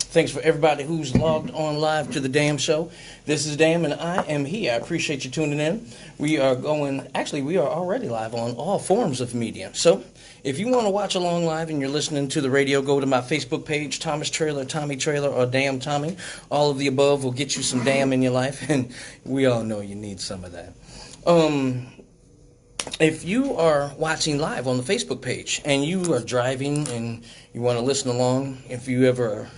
Thanks for everybody who's logged on live to the Damn Show. This is Damn, and I am here. I appreciate you tuning in. We are already live on all forms of media. So, if you want to watch along live and you're listening to the radio, go to my Facebook page, Thomas Trailer, Tommy Trailer, or Damn Tommy. All of the above will get you some damn in your life, and we all know you need some of that. If you are watching live on the Facebook page and you are driving and you want to listen along, if you ever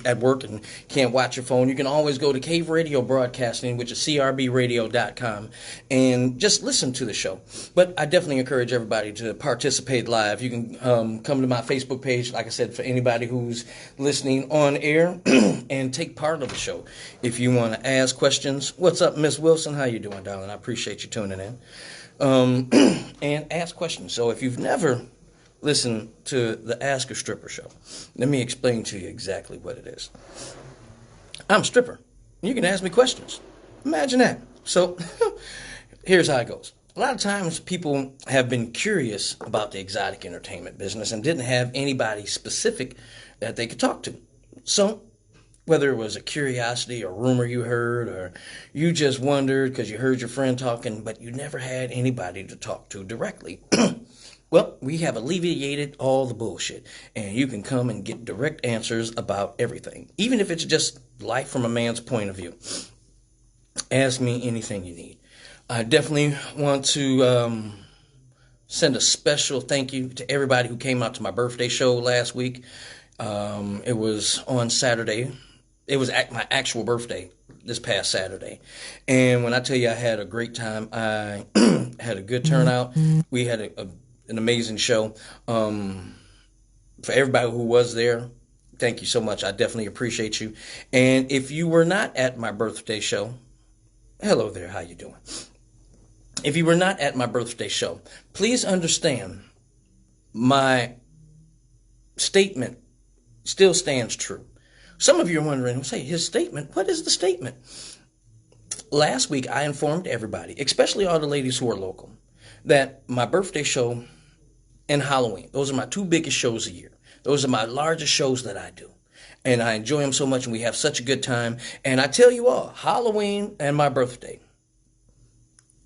at work and can't watch your phone, you can always go to Cave Radio Broadcasting, which is crbradio.com, and just listen to the show. But I definitely encourage everybody to participate live. You can come to my Facebook page, like I said, for anybody who's listening on air and take part of the show. If you want to ask questions, what's up, Miss Wilson? How you doing, darling? I appreciate you tuning in. And ask questions. So if you've never listened to the Ask a Stripper show, let me explain to you exactly what it is. I'm a stripper. You can ask me questions. Imagine that. So here's how it goes. A lot of times people have been curious about the exotic entertainment business and didn't have anybody specific that they could talk to. So whether it was a curiosity or rumor you heard, or you just wondered because you heard your friend talking, but you never had anybody to talk to directly. Well, we have alleviated all the bullshit, and you can come and get direct answers about everything, even if it's just life from a man's point of view. Ask me anything you need. I definitely want to send a special thank you to everybody who came out to my birthday show last week. It was on Saturday. It was my actual birthday this past Saturday. And when I tell you I had a great time, I had a good turnout. We had an amazing show. For everybody who was there, thank you so much. I definitely appreciate you. And if you were not at my birthday show, hello there, how you doing? If you were not at my birthday show, please understand my statement still stands true. Some of you are wondering, say, his statement, what is the statement? Last week, I informed everybody, especially all the ladies who are local, that my birthday show and Halloween, those are my two biggest shows a year. Those are my largest shows that I do. And I enjoy them so much, and we have such a good time. And I tell you all, Halloween and my birthday,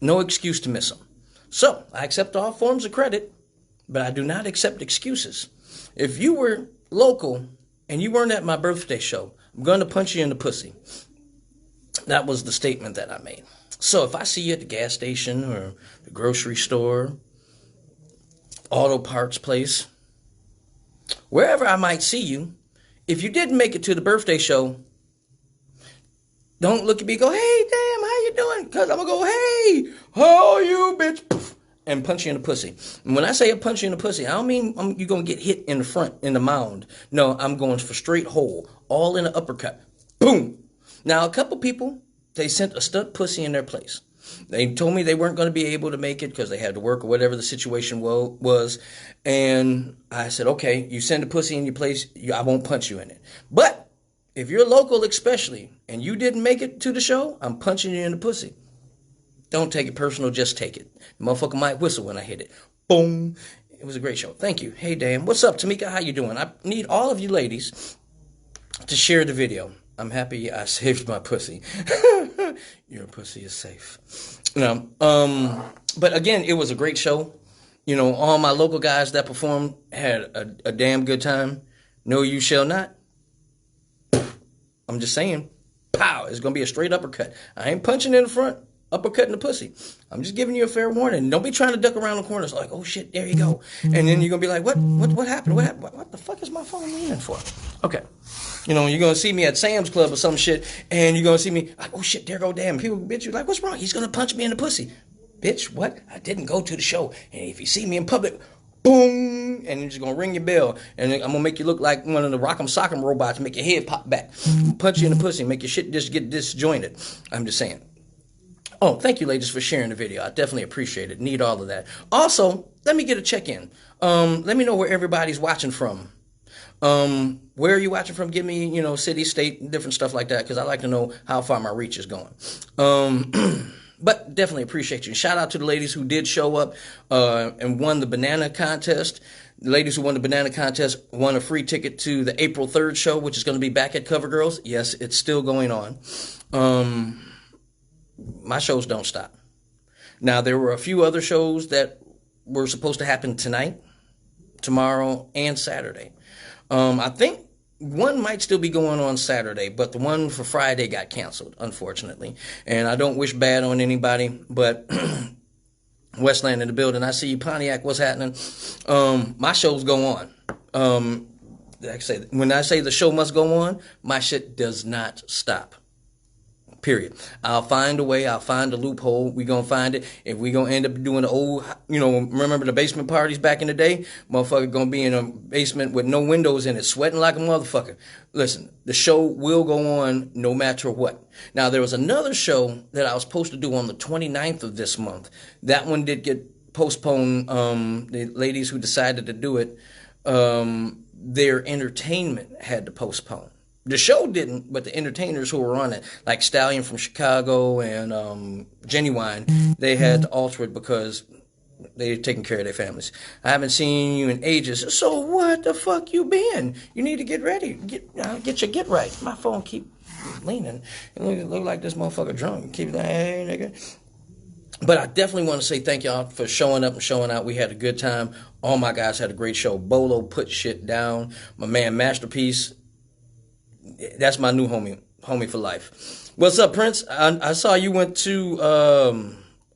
no excuse to miss them. So, I accept all forms of credit, but I do not accept excuses. If you were local and you weren't at my birthday show, I'm going to punch you in the pussy. That was the statement that I made. So if I see you at the gas station or the grocery store, auto parts place, wherever I might see you, if you didn't make it to the birthday show, don't look at me and go, hey, damn, how you doing? Because I'm going to go, hey, how are you, bitch? And punch you in the pussy. And when I say I punch you in the pussy, I don't mean you're going to get hit in the front, in the mound. No, I'm going for straight hole, all in an uppercut. Boom. Now, a couple people, they sent a stuck pussy in their place. They told me they weren't going to be able to make it because they had to work or whatever the situation was. And I said, okay, you send a pussy in your place, I won't punch you in it. But if you're local especially, and you didn't make it to the show, I'm punching you in the pussy. Don't take it personal, just take it. The motherfucker might whistle when I hit it. Boom. It was a great show. Thank you. Hey, Dan. What's up, Tamika? How you doing? I need all of you ladies to share the video. I'm happy I saved my pussy. Your pussy is safe. But again, it was a great show. You know, all my local guys that performed had a damn good time. No, you shall not. I'm just saying. Pow. It's going to be a straight uppercut. I ain't punching in the front. Uppercut in the pussy. I'm just giving you a fair warning. Don't be trying to duck around the corners like, oh shit, there you go. And then you're going to be like, what happened? What happened? What the fuck is my phone leaning for? Okay. You know, you're going to see me at Sam's Club or some shit, and you're going to see me like, oh shit, there go damn. People, bitch, you like, what's wrong? He's going to punch me in the pussy. Bitch, what? I didn't go to the show. And if you see me in public, boom, and you're just going to ring your bell, and I'm going to make you look like one of the Rock'em Sock'em robots, make your head pop back, punch you in the pussy, make your shit just get disjointed. I'm just saying. Oh, thank you, ladies, for sharing the video. I definitely appreciate it. Need all of that. Also, let me get a check-in. Let me know where everybody's watching from. Where are you watching from? Give me, city, state, different stuff like that, because I like to know how far my reach is going. But definitely appreciate you. Shout out to the ladies who did show up and won the banana contest. The ladies who won the banana contest won a free ticket to the April 3rd show, which is going to be back at CoverGirls. Yes, it's still going on. My shows don't stop. Now, there were a few other shows that were supposed to happen tonight, tomorrow, and Saturday. I think one might still be going on Saturday, but the one for Friday got canceled, unfortunately. And I don't wish bad on anybody, but Westland in the building. I see you, Pontiac. What's happening? My shows go on. Like I say, when I say the show must go on, my shit does not stop. Period. I'll find a way. I'll find a loophole. We're going to find it. If we're going to end up doing the old, remember the basement parties back in the day? Motherfucker going to be in a basement with no windows in it, sweating like a motherfucker. Listen, the show will go on no matter what. Now, there was another show that I was supposed to do on the 29th of this month. That one did get postponed. The ladies who decided to do it, their entertainment had to postpone. The show didn't, but the entertainers who were on it, like Stallion from Chicago and Genuine, they had to alter it because they're taking care of their families. I haven't seen you in ages. So what the fuck you been? You need to get ready. Get your get right. My phone keep leaning. It look like this motherfucker drunk. Keep that, hey, nigga. But I definitely want to say thank y'all for showing up and showing out. We had a good time. All my guys had a great show. Bolo put shit down. My man Masterpiece. That's my new homie for life. What's up, Prince? I saw you went to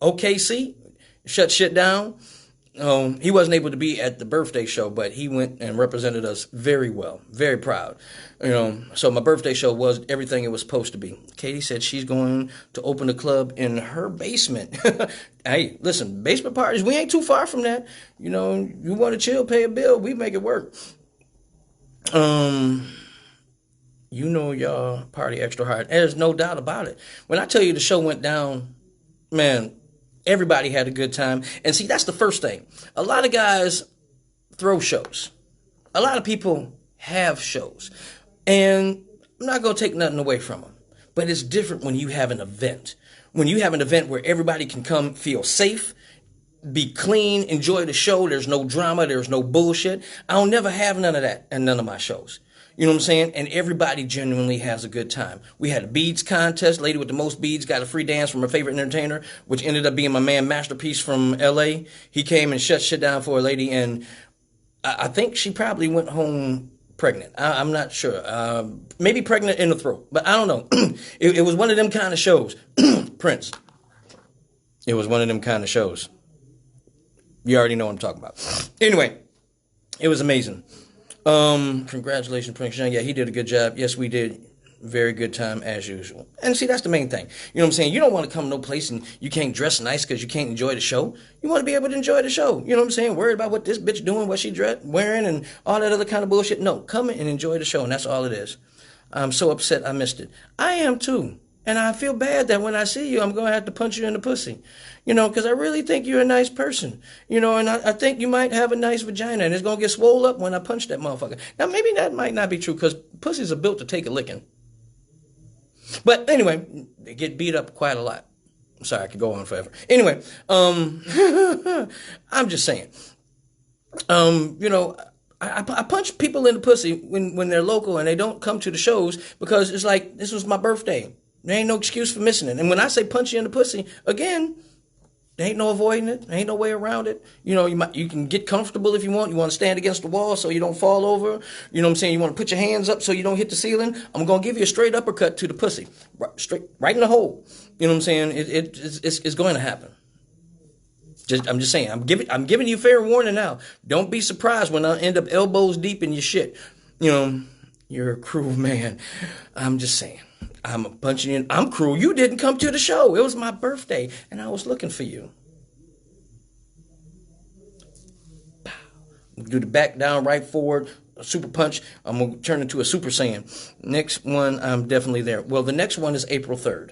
OKC, shut shit down. He wasn't able to be at the birthday show, but he went and represented us very well. Very proud. So my birthday show was everything it was supposed to be. Katie said she's going to open a club in her basement. Hey, listen, basement parties, we ain't too far from that. You want to chill, pay a bill, we make it work. Y'all party extra hard. There's no doubt about it. When I tell you the show went down, man, everybody had a good time. And see, that's the first thing. A lot of guys throw shows. A lot of people have shows. And I'm not going to take nothing away from them. But it's different when you have an event. When you have an event where everybody can come feel safe, be clean, enjoy the show. There's no drama. There's no bullshit. I'll never have none of that in none of my shows. You know what I'm saying? And everybody genuinely has a good time. We had a beads contest. Lady with the most beads got a free dance from her favorite entertainer, which ended up being my man Masterpiece from LA. He came and shut shit down for a lady, and I think she probably went home pregnant. I'm not sure. Maybe pregnant in the throat, but I don't know. It was one of them kind of shows. Prince. It was one of them kind of shows. You already know what I'm talking about. Anyway, it was amazing. Congratulations, Prince Young. Yeah, he did a good job. Yes, we did. Very good time as usual. And see, that's the main thing. You know what I'm saying? You don't want to come no place and you can't dress nice because you can't enjoy the show. You want to be able to enjoy the show. You know what I'm saying? Worried about what this bitch doing, what she wearing, and all that other kind of bullshit. No, come and enjoy the show, and that's all it is. I'm so upset I missed it. I am too. And I feel bad that when I see you, I'm going to have to punch you in the pussy. Because I really think you're a nice person. And I think you might have a nice vagina, and it's going to get swole up when I punch that motherfucker. Now, maybe that might not be true, because pussies are built to take a licking. But anyway, they get beat up quite a lot. I'm sorry, I could go on forever. Anyway, I'm just saying. I punch people in the pussy when they're local and they don't come to the shows, because it's like, this was my birthday. There ain't no excuse for missing it. And when I say punch you in the pussy, again, there ain't no avoiding it. There ain't no way around it. You can get comfortable if you want. You want to stand against the wall so you don't fall over. You know what I'm saying? You want to put your hands up so you don't hit the ceiling. I'm going to give you a straight uppercut to the pussy. Right in the hole. You know what I'm saying? It's going to happen. I'm just saying. I'm giving you fair warning now. Don't be surprised when I end up elbows deep in your shit. You're a cruel man. I'm just saying. I'm punching you in. I'm cruel. You didn't come to the show. It was my birthday, and I was looking for you. Do the back down, right forward, a super punch. I'm going to turn into a Super Saiyan. Next one, I'm definitely there. Well, the next one is April 3rd.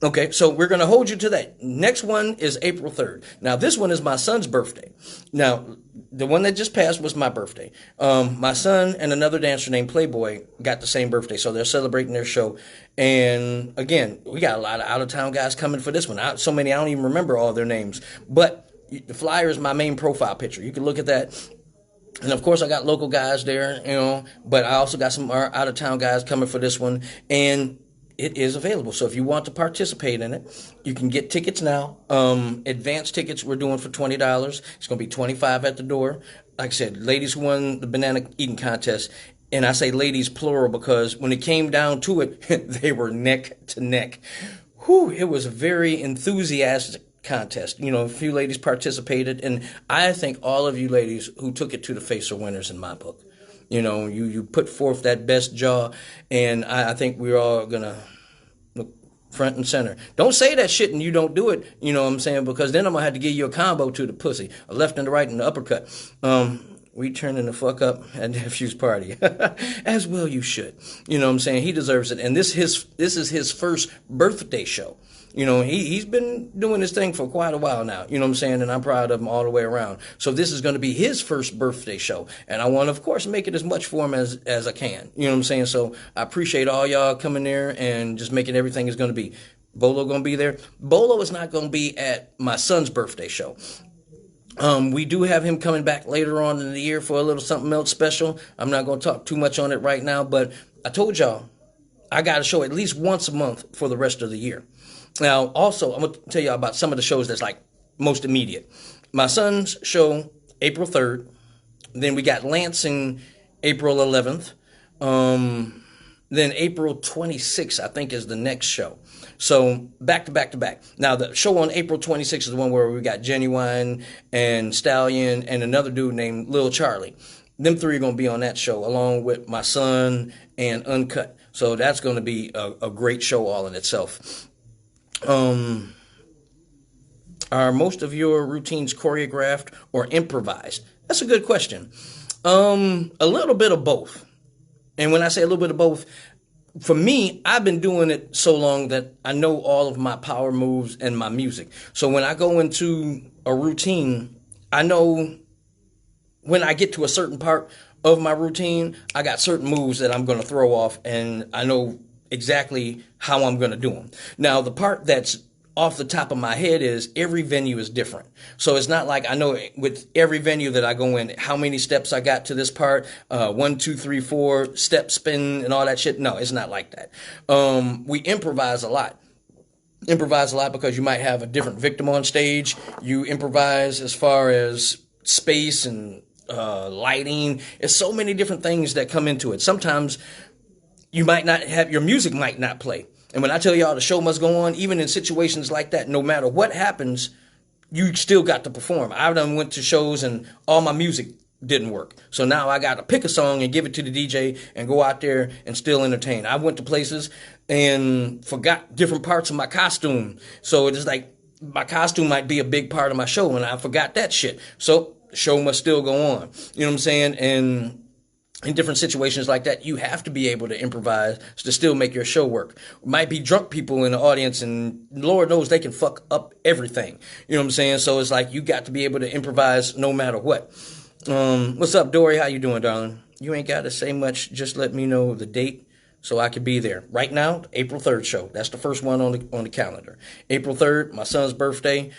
Okay, so we're going to hold you to that. Next one is April 3rd. Now, this one is my son's birthday. Now, the one that just passed was my birthday. My son and another dancer named Playboy got the same birthday, so they're celebrating their show. And again, we got a lot of out-of-town guys coming for this one. So many, I don't even remember all their names. But the flyer is my main profile picture. You can look at that. And of course, I got local guys there, but I also got some out-of-town guys coming for this one. And it is available. So if you want to participate in it, you can get tickets now. Advanced tickets we're doing for $20. It's going to be $25 at the door. Like I said, ladies who won the banana eating contest. And I say ladies plural because when it came down to it, they were neck to neck. Whew, it was a very enthusiastic contest. A few ladies participated. And I think all of you ladies who took it to the face are winners in my book. You put forth that best jaw, and I think we're all going to look front and center. Don't say that shit and you don't do it, you know what I'm saying, because then I'm going to have to give you a combo to the pussy, a left and a right and the uppercut. We turning the fuck up at Nephew's party. As well you should. You know what I'm saying? He deserves it. And this is his first birthday show. He's been doing this thing for quite a while now, you know what I'm saying? And I'm proud of him all the way around. So this is going to be his first birthday show. And I want to, of course, make it as much for him as I can. You know what I'm saying? So I appreciate all y'all coming there and just making everything is going to be. Bolo going to be there. Bolo is not going to be at my son's birthday show. We do have him coming back later on in the year for a little something else special. I'm not going to talk too much on it right now, but I told y'all I got a show at least once a month for the rest of the year. Now, also, I'm going to tell you about some of the shows that's like most immediate. My son's show, April 3rd. Then we got Lansing, April 11th. Then April 26th, I think, is the next show. So back to back to back. Now, the show on April 26th is the one where we got Genuine and Stallion and another dude named Lil Charlie. Them three are going to be on that show along with my son and Uncut. So that's going to be a great show all in itself. Are most of your routines choreographed or improvised? That's a good question. A little bit of both. And when I say a little bit of both, for me, I've been doing it so long that I know all of my power moves and my music. So when I go into a routine, I know when I get to a certain part of my routine, I got certain moves that I'm going to throw off, and I know exactly how I'm going to do them. Now, the part that's off the top of my head is every venue is different. So it's not like I know with every venue that I go in, how many steps I got to this part, 1, 2, 3, 4, step spin and all that shit. No, it's not like that. We improvise a lot. Improvise a lot because you might have a different victim on stage. You improvise as far as space and lighting. There's so many different things that come into it. Sometimes you might not have, your music might not play. And when I tell y'all the show must go on, even in situations like that, no matter what happens, you still got to perform. I done went to shows and all my music didn't work. So now I got to pick a song and give it to the DJ and go out there and still entertain. I went to places and forgot different parts of my costume. So it's like my costume might be a big part of my show and I forgot that shit. So the show must still go on. You know what I'm saying? And in different situations like that, you have to be able to improvise to still make your show work. Might be drunk people in the audience, and Lord knows they can fuck up everything. You know what I'm saying? So it's like you got to be able to improvise no matter what. What's up, Dory? How you doing, darling? You ain't got to say much. Just let me know the date so I could be there. Right now, April 3rd show. That's the first one on the calendar. April 3rd, my son's birthday.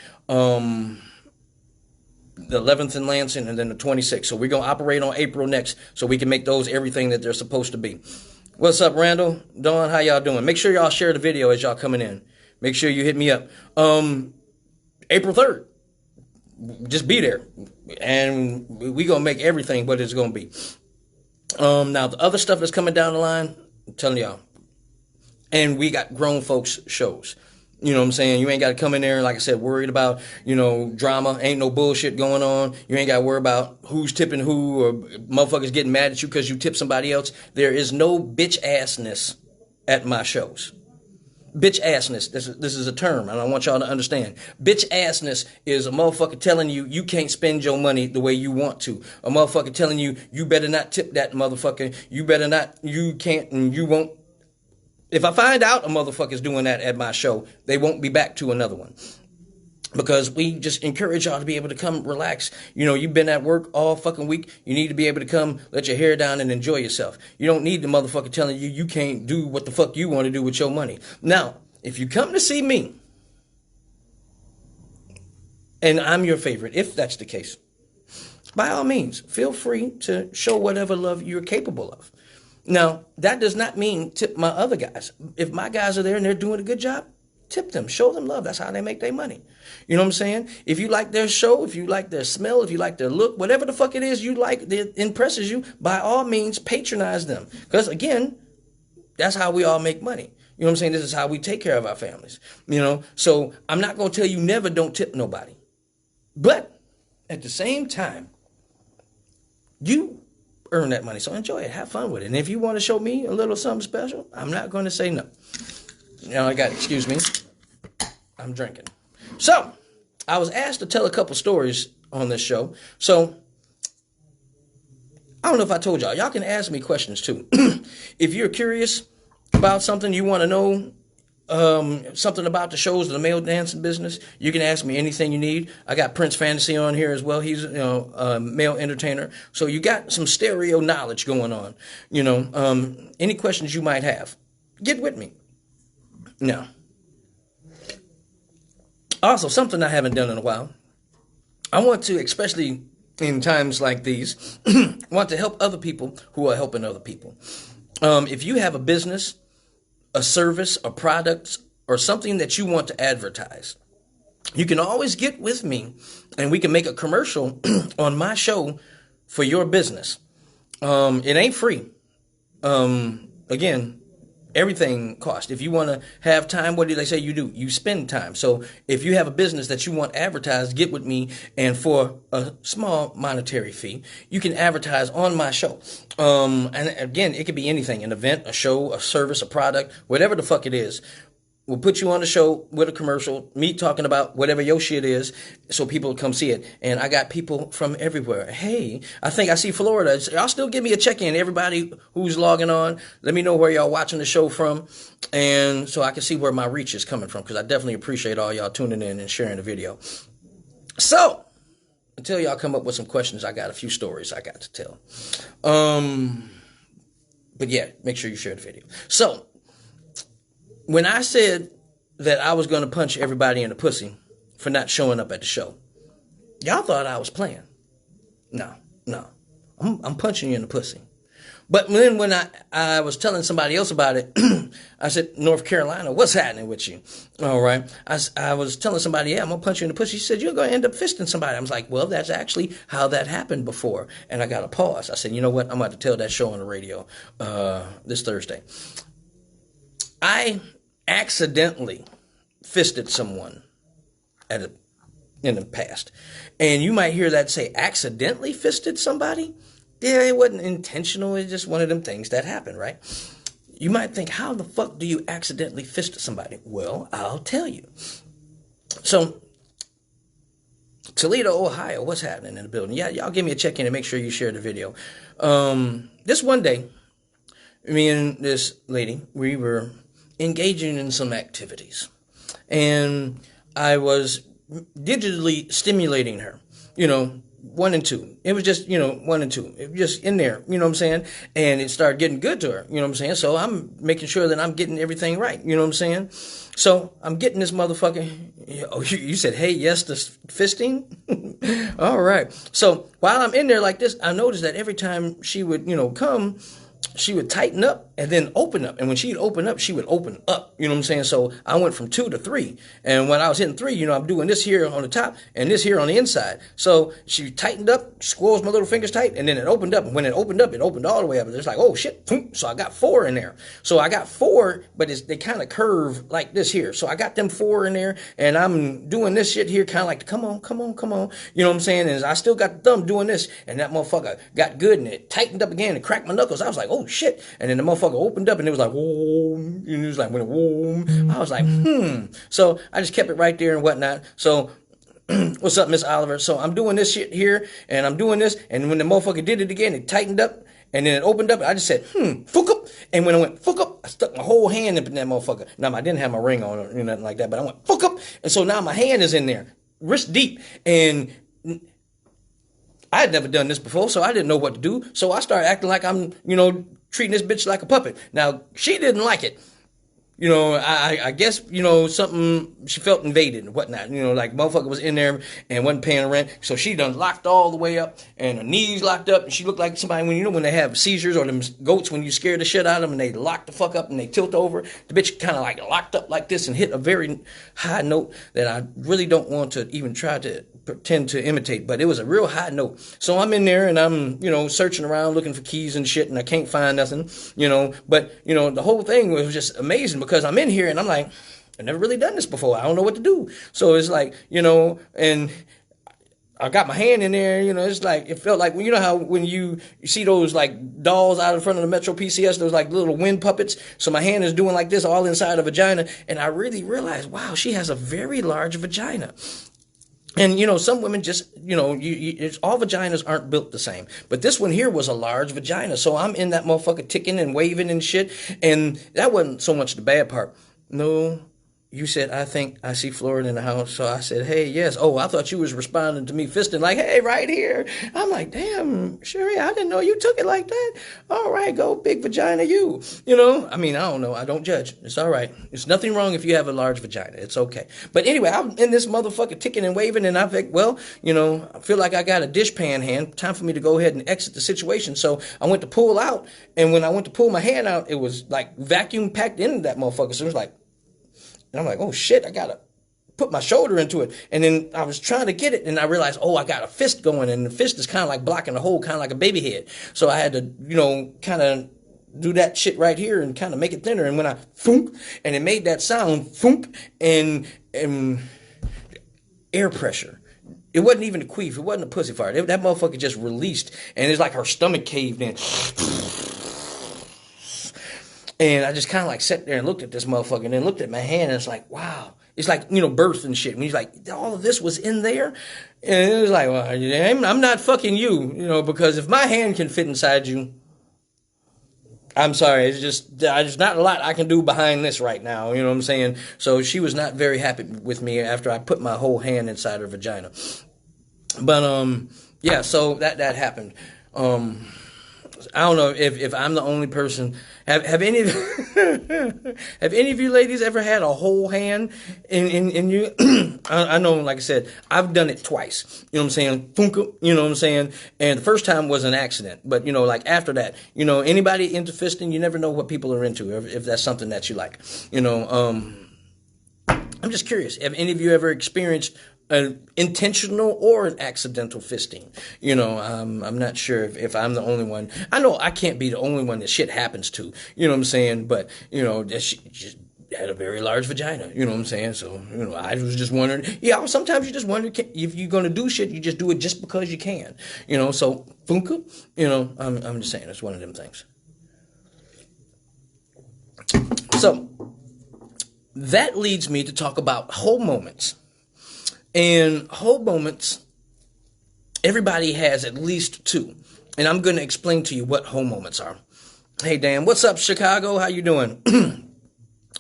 The 11th in Lansing, and then the 26th. So we're going to operate on April next so we can make those everything that they're supposed to be. What's up, Randall? Dawn, how y'all doing? Make sure y'all share the video as y'all coming in. Make sure you hit me up. April 3rd. Just be there. And we're going to make everything what it's going to be. Now, the other stuff that's coming down the line, I'm telling y'all. And we got grown folks shows. You know what I'm saying? You ain't got to come in there, like I said, worried about, drama. Ain't no bullshit going on. You ain't got to worry about who's tipping who or motherfuckers getting mad at you because you tip somebody else. There is no bitch-assness at my shows. Bitch-assness, this is a term, and I want y'all to understand. Bitch-assness is a motherfucker telling you you can't spend your money the way you want to. A motherfucker telling you you better not tip that motherfucker. You better not, you can't, and you won't. If I find out a motherfucker's doing that at my show, they won't be back to another one. Because we just encourage y'all to be able to come relax. You know, you've been at work all fucking week. You need to be able to come, let your hair down and enjoy yourself. You don't need the motherfucker telling you you can't do what the fuck you want to do with your money. Now, if you come to see me, and I'm your favorite, if that's the case, by all means, feel free to show whatever love you're capable of. Now, that does not mean tip my other guys. If my guys are there and they're doing a good job, tip them, show them love. That's how they make their money. You know what I'm saying? If you like their show, if you like their smell, if you like their look, whatever the fuck it is you like that impresses you, by all means, patronize them. Because again, that's how we all make money. You know what I'm saying? This is how we take care of our families. You know, so I'm not going to tell you never don't tip nobody. But at the same time, you earn that money. So enjoy it. Have fun with it. And if you want to show me a little something special, I'm not going to say no. Now excuse me, I'm drinking. So, I was asked to tell a couple stories on this show. So, I don't know if I told y'all can ask me questions too. If you're curious about something, you want to know something about the shows of the male dancing business, you can ask me anything you need. I got Prince Fantasy on here as well. He's a male entertainer. So, you got some stereo knowledge going on. You know, any questions you might have, get with me. Now, also something I haven't done in a while, I want to, especially in times like these, want to help other people who are helping other people. If you have a business, a service, a product, or something that you want to advertise, you can always get with me and we can make a commercial on my show for your business. It ain't free. Again, everything costs. If you want to have time, what do they say you do? You spend time. So if you have a business that you want advertised, get with me, and for a small monetary fee, you can advertise on my show. And again, it could be anything, an event, a show, a service, a product, whatever the fuck it is. We'll put you on the show with a commercial, me talking about whatever your shit is, so people come see it. And I got people from everywhere. Hey, I think I see Florida. Y'all still give me a check-in. Everybody who's logging on, let me know where y'all watching the show from, and so I can see where my reach is coming from, because I definitely appreciate all y'all tuning in and sharing the video. So, until y'all come up with some questions, I got a few stories I got to tell. But yeah, make sure you share the video. So, when I said that I was going to punch everybody in the pussy for not showing up at the show, y'all thought I was playing. No. I'm punching you in the pussy. But then when I was telling somebody else about it, I said, North Carolina, what's happening with you? All right. I was telling somebody, yeah, I'm going to punch you in the pussy. She said, you're going to end up fisting somebody. I was like, well, that's actually how that happened before. And I got a pause. I said, you know what? I'm about to tell that show on the radio this Thursday. I accidentally fisted someone in the past. And you might hear that say, accidentally fisted somebody? Yeah, it wasn't intentional. It's just one of them things that happen, right? You might think, how the fuck do you accidentally fist somebody? Well, I'll tell you. So, Toledo, Ohio, what's happening in the building? Yeah, y'all give me a check-in and make sure you share the video. This one day, me and this lady, we were engaging in some activities, and I was digitally stimulating her, 1 and 2. It was just, 1 and 2. It was just in there, you know what I'm saying? And it started getting good to her, you know what I'm saying? So I'm making sure that I'm getting everything right, you know what I'm saying? So I'm getting this motherfucker. Oh, you said, hey, yes to fisting? All right. So while I'm in there like this, I noticed that every time she would, come, she would tighten up and then open up. And when she'd open up, she would open up. You know what I'm saying? So I went from 2 to 3. And when I was hitting 3, I'm doing this here on the top and this here on the inside. So she tightened up, squeezed my little fingers tight, and then it opened up. And when it opened up, it opened all the way up. And it's like, oh, shit. So I got 4 in there. So I got 4, but they kind of curve like this here. So I got them 4 in there, and I'm doing this shit here kind of like, come on. You know what I'm saying? And I still got the thumb doing this, and that motherfucker got good, and it tightened up again and cracked my knuckles. I was like, oh, shit. And then the motherfucker opened up and it was like, whoa, and it was like, whoa. I was like, So I just kept it right there and whatnot. So, what's up, Miss Oliver? So I'm doing this shit here and I'm doing this. And when the motherfucker did it again, it tightened up and then it opened up. I just said, fuck up. And when I went, fuck up, I stuck my whole hand up in that motherfucker. Now, I didn't have my ring on or nothing like that, but I went, fuck up. And so now my hand is in there, wrist deep. And I had never done this before, so I didn't know what to do. So I started acting like I'm, treating this bitch like a puppet. Now, she didn't like it. I guess, something, she felt invaded and whatnot. Like motherfucker was in there and wasn't paying rent. So she done locked all the way up and her knees locked up. And she looked like somebody when they have seizures or them goats when you scare the shit out of them and they lock the fuck up and they tilt over. The bitch kind of like locked up like this and hit a very high note that I really don't want to even try to pretend to imitate, but it was a real high note. So I'm in there and I'm, searching around looking for keys and shit and I can't find nothing, but, the whole thing was just amazing because I'm in here and I'm like, I've never really done this before. I don't know what to do. So it's like, and I got my hand in there, it's like, it felt like, how when you see those like dolls out in front of the Metro PCS, those like little wind puppets. So my hand is doing like this all inside a vagina. And I really realized, wow, she has a very large vagina. And, some women just, all vaginas aren't built the same. But this one here was a large vagina. So I'm in that motherfucker ticking and waving and shit. And that wasn't so much the bad part. No, you said, I think I see Florida in the house. So I said, hey, yes. Oh, I thought you was responding to me fisting like, hey, right here. I'm like, damn, Sherry, I didn't know you took it like that. All right, go big vagina you. I don't know. I don't judge. It's all right. It's nothing wrong if you have a large vagina. It's okay. But anyway, I'm in this motherfucker ticking and waving and I think, well, I feel like I got a dishpan hand. Time for me to go ahead and exit the situation. So I went to pull out. And when I went to pull my hand out, it was like vacuum packed into that motherfucker. So it was like, and I'm like, oh shit, I gotta put my shoulder into it. And then I was trying to get it and I realized, oh, I got a fist going and the fist is kind of like blocking the hole, kind of like a baby head. So I had to, kind of do that shit right here and kind of make it thinner. And when I thunk, and it made that sound, thunk, and air pressure. It wasn't even a queef. It wasn't a pussy fart. That motherfucker just released and it's like her stomach caved in. And I just kind of like sat there and looked at this motherfucker and then looked at my hand and it's like, wow. It's like, birth and shit. And he's like, all of this was in there? And it was like, well, I'm not fucking you, because if my hand can fit inside you, I'm sorry. It's just, there's not a lot I can do behind this right now. You know what I'm saying? So she was not very happy with me after I put my whole hand inside her vagina. But, yeah, so that happened. I don't know if I'm the only person. Have any of have any of you ladies ever had a whole hand in you? I know, like I said, I've done it twice. You know what I'm saying? You know what I'm saying? And the first time was an accident. But, like after that, anybody into fisting, you never know what people are into if that's something that you like. I'm just curious. Have any of you ever experienced an intentional or an accidental fisting? I'm not sure if I'm the only one. I know I can't be the only one that shit happens to. You know what I'm saying? But, that she just had a very large vagina. You know what I'm saying? So, I was just wondering. Yeah, sometimes you just wonder if you're going to do shit, you just do it just because you can. So, funka, I'm just saying, it's one of them things. So, that leads me to talk about whole moments. And whole moments, everybody has at least two. And I'm going to explain to you what whole moments are. Hey, Dan, what's up, Chicago? How you doing?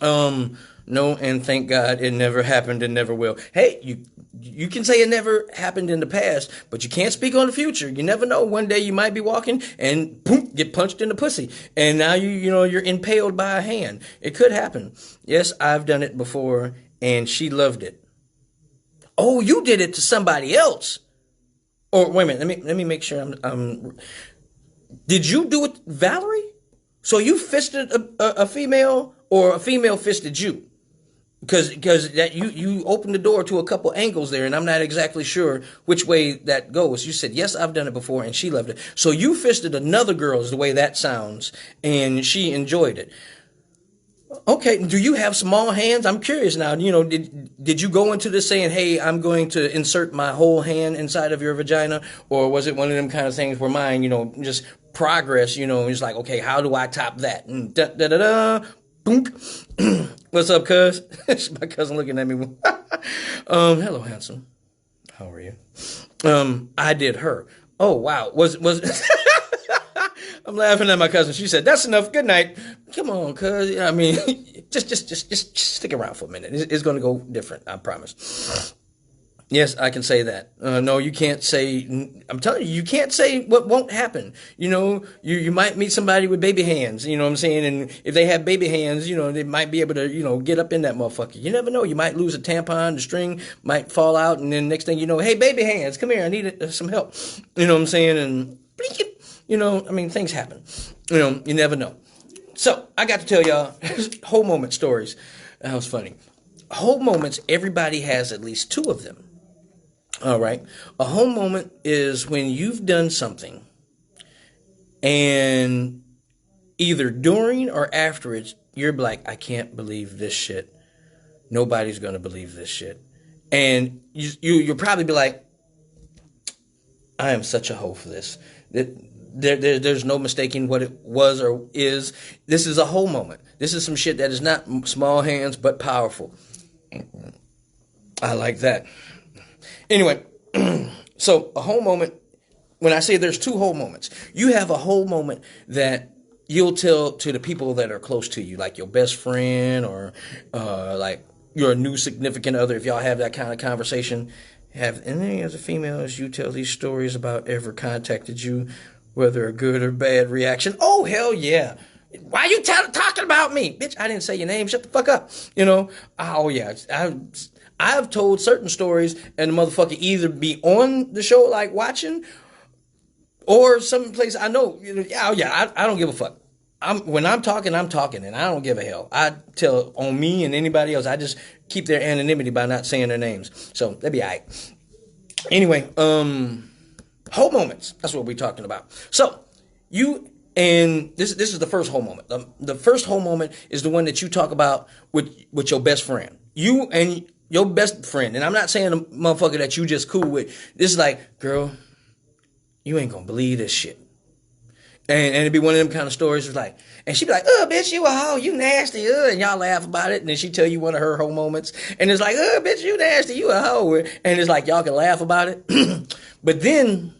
No, and thank God it never happened and never will. Hey, you can say it never happened in the past, but you can't speak on the future. You never know. One day you might be walking and boom, get punched in the pussy. And now you're impaled by a hand. It could happen. Yes, I've done it before, and she loved it. Oh, you did it to somebody else. Or wait a minute, let me make sure did you do it, Valerie? So you fisted a female, or a female fisted you? Because that you opened the door to a couple angles there, and I'm not exactly sure which way that goes. You said, yes, I've done it before, and she loved it. So you fisted another girl is the way that sounds, and she enjoyed it. Okay, do you have small hands? I'm curious now. Did you go into this saying, hey, I'm going to insert my whole hand inside of your vagina? Or was it one of them kind of things where mine, just progress, it's like, okay, how do I top that? And da-da-da-da, boom. What's up, cuz? My cousin looking at me. Hello, handsome. How are you? I did her. Oh, wow. Was I'm laughing at my cousin. She said, that's enough. Good night. Come on, cuz. I mean, just stick around for a minute. It's going to go different. I promise. Yes, I can say that. No, you can't say. I'm telling you, you can't say what won't happen. You might meet somebody with baby hands. You know what I'm saying? And if they have baby hands, they might be able to, get up in that motherfucker. You never know. You might lose a tampon, the string might fall out, and then next thing you know, hey, baby hands, come here, I need some help. You know what I'm saying? And I mean, things happen. You never know. So I got to tell y'all whole moment stories. That was funny. Whole moments. Everybody has at least two of them. All right. A whole moment is when you've done something and either during or after it, you're like, I can't believe this shit. Nobody's going to believe this shit. And you'll probably be like, I am such a hoe for this. There's no mistaking what it was or is. This is a whole moment. This is some shit that is not small hands, but powerful. I like that. Anyway, so a whole moment, when I say there's two whole moments, you have a whole moment that you'll tell to the people that are close to you, like your best friend or like your new significant other, if y'all have that kind of conversation. Have any of the females you tell these stories about ever contacted you, whether a good or bad reaction? Oh, hell yeah. Why are you talking about me? Bitch, I didn't say your name. Shut the fuck up. Oh, yeah. I've told certain stories and the motherfucker either be on the show like watching or someplace I know. I don't give a fuck. When I'm talking and I don't give a hell. I tell on me and anybody else. I just keep their anonymity by not saying their names. So that'd be all right. Anyway, whole moments. That's what we're talking about. So and this is the first whole moment. The first whole moment is the one that you talk about with your best friend. You and your best friend, and I'm not saying a motherfucker that you just cool with. This is like, girl, you ain't gonna believe this shit. And it'd be one of them kind of stories. It's like, and she'd be like, oh, bitch, you a hoe, you nasty, and y'all laugh about it. And then she'd tell you one of her hoe moments. And it's like, oh, bitch, you nasty, you a hoe. And it's like, y'all can laugh about it. But then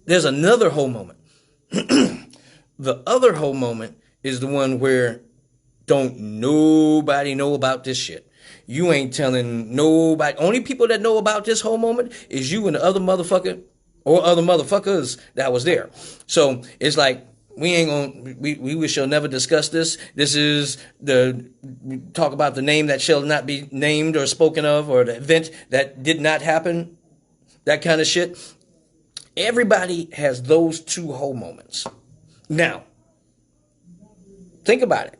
there's another hoe moment. The other hoe moment is the one where don't nobody know about this shit. You ain't telling nobody. Only people that know about this whole moment is you and the other motherfucker or other motherfuckers that was there. So it's like, we shall never discuss this. This is talk about the name that shall not be named or spoken of, or the event that did not happen. That kind of shit. Everybody has those two whole moments. Now, think about it.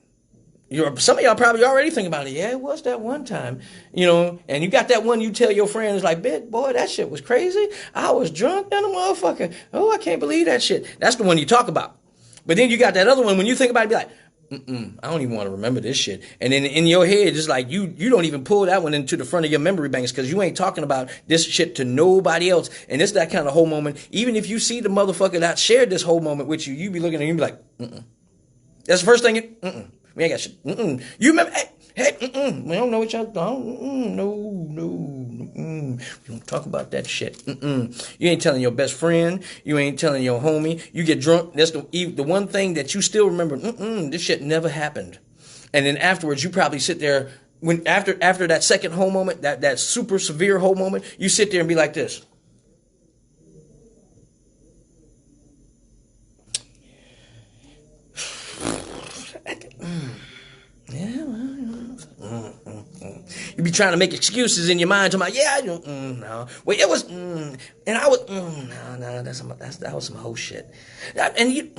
Some of y'all probably already think about it. Yeah, it was that one time, and you got that one you tell your friends like, bitch, boy, that shit was crazy. I was drunk than a motherfucker. Oh, I can't believe that shit. That's the one you talk about. But then you got that other one when you think about it, be like, I don't even want to remember this shit. And then in your head, it's like you don't even pull that one into the front of your memory banks because you ain't talking about this shit to nobody else. And it's that kind of whole moment. Even if you see the motherfucker that shared this whole moment with you, you be looking at him and be like, That's the first thing. We ain't got shit. You remember? Hey, we don't know each other. No. We don't talk about that shit. You ain't telling your best friend. You ain't telling your homie. You get drunk. That's the one thing that you still remember. This shit never happened. And then afterwards, you probably sit there after that second whole moment, that super severe whole moment. You sit there and be like this. You be trying to make excuses in your mind. Talking about, no. Well, it was, and I was, no. That was some hoe shit. And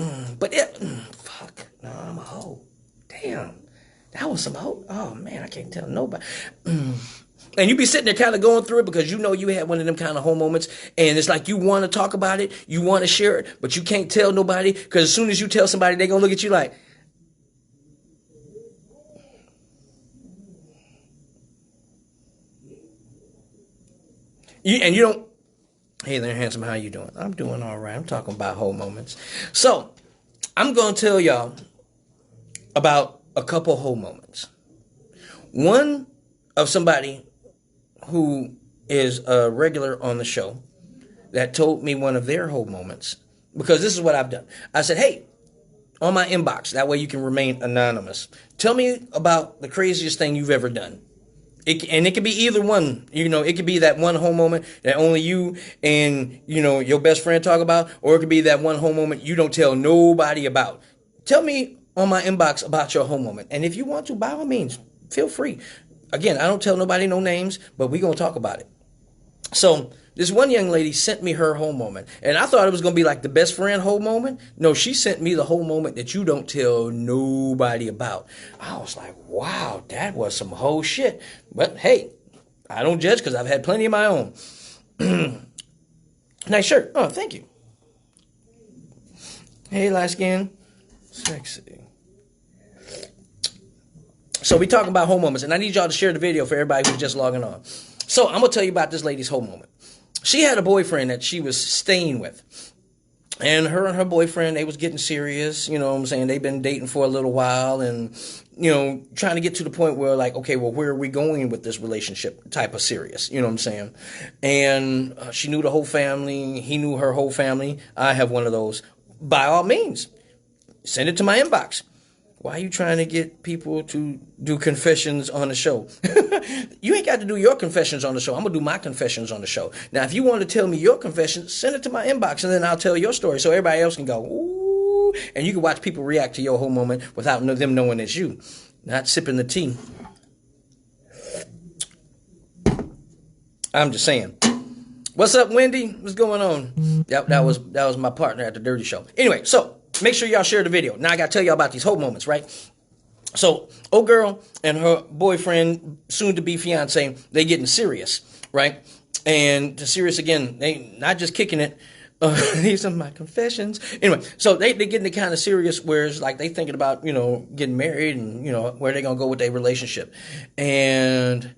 fuck, no, I'm a hoe. Damn, that was some hoe. Oh man, I can't tell nobody. And you be sitting there kind of going through it because you know you had one of them kind of whole moments, and it's like you want to talk about it, you want to share it, but you can't tell nobody because as soon as you tell somebody, they're gonna look at you like. You don't, hey there, handsome, how you doing? I'm doing all right. I'm talking about whole moments. So, I'm going to tell y'all about a couple whole moments. One of somebody who is a regular on the show that told me one of their whole moments, because this is what I've done. I said, hey, on my inbox. That way you can remain anonymous. Tell me about the craziest thing you've ever done. It could be either one. It could be that one whole moment that only you and, your best friend talk about, or it could be that one whole moment you don't tell nobody about. Tell me on my inbox about your whole moment. And if you want to, by all means, feel free. Again, I don't tell nobody no names, but we're going to talk about it. So this one young lady sent me her whole moment, and I thought it was going to be like the best friend whole moment. No, she sent me the whole moment that you don't tell nobody about. I was like, wow, that was some whole shit. But hey, I don't judge because I've had plenty of my own. Nice shirt. Oh, thank you. Hey, light skin. Sexy. So we talking about whole moments, and I need y'all to share the video for everybody who's just logging on. So I'm going to tell you about this lady's whole moment. She had a boyfriend that she was staying with. And her boyfriend, they was getting serious, you know what I'm saying? They've been dating for a little while and, trying to get to the point where like, okay, well, where are we going with this relationship type of serious, you know what I'm saying? And she knew the whole family. He knew her whole family. I have one of those. By all means, send it to my inbox. Why are you trying to get people to do confessions on the show? You ain't got to do your confessions on the show. I'm going to do my confessions on the show. Now, if you want to tell me your confessions, send it to my inbox, and then I'll tell your story so everybody else can go, ooh, and you can watch people react to your whole moment without them knowing it's you. Not sipping the tea. I'm just saying. What's up, Wendy? What's going on? Yep, that was my partner at the Dirty Show. Anyway, so make sure y'all share the video. Now I got to tell y'all about these whole moments, right? So, old girl and her boyfriend, soon-to-be fiance, they getting serious, right? And the serious, again, they not just kicking it. These are my confessions. Anyway, so they getting the kind of serious where it's like they thinking about, getting married and, where they going to go with their relationship. And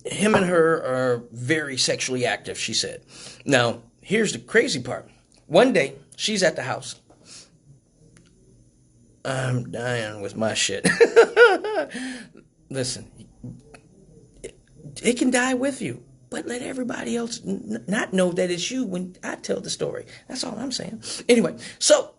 him and her are very sexually active, she said. Now, here's the crazy part. One day, she's at the house. I'm dying with my shit. Listen, it can die with you, but let everybody else not know that it's you when I tell the story. That's all I'm saying. Anyway, so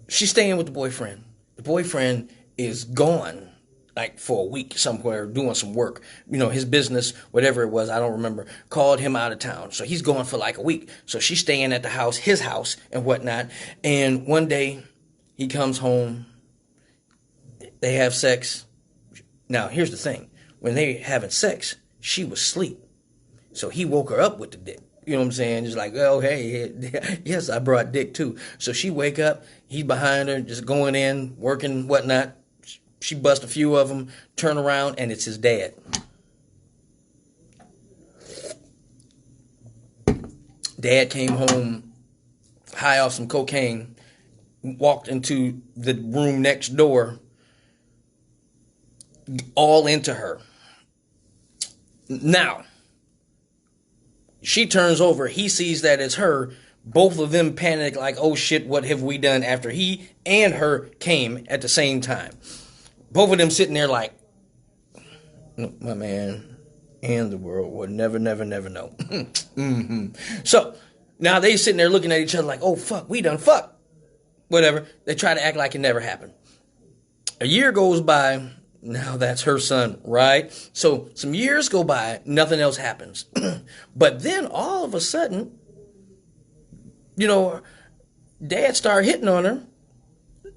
she's staying with the boyfriend. The boyfriend is gone, like for a week somewhere doing some work. His business, whatever it was, I don't remember, called him out of town. So he's gone for like a week. So she's staying at the house, his house and whatnot. And one day he comes home. They have sex. Now, here's the thing. When they having sex, she was asleep. So he woke her up with the dick. You know what I'm saying? Just like, oh, hey, yes, I brought dick too. So she wake up. He's behind her, just going in, working, whatnot. She bust a few of them, turn around, and it's his dad. Dad came home high off some cocaine, walked into the room next door, all into her. Now, she turns over. He sees that it's her. Both of them panic like, oh, shit, what have we done after he and her came at the same time? Both of them sitting there like, my man and the world will never, never, never know. Mm-hmm. So now they sitting there looking at each other like, oh, fuck, we done fuck. Whatever. They try to act like it never happened. A year goes by. Now that's her son, right? So some years go by. Nothing else happens. But then all of a sudden, dad started hitting on her.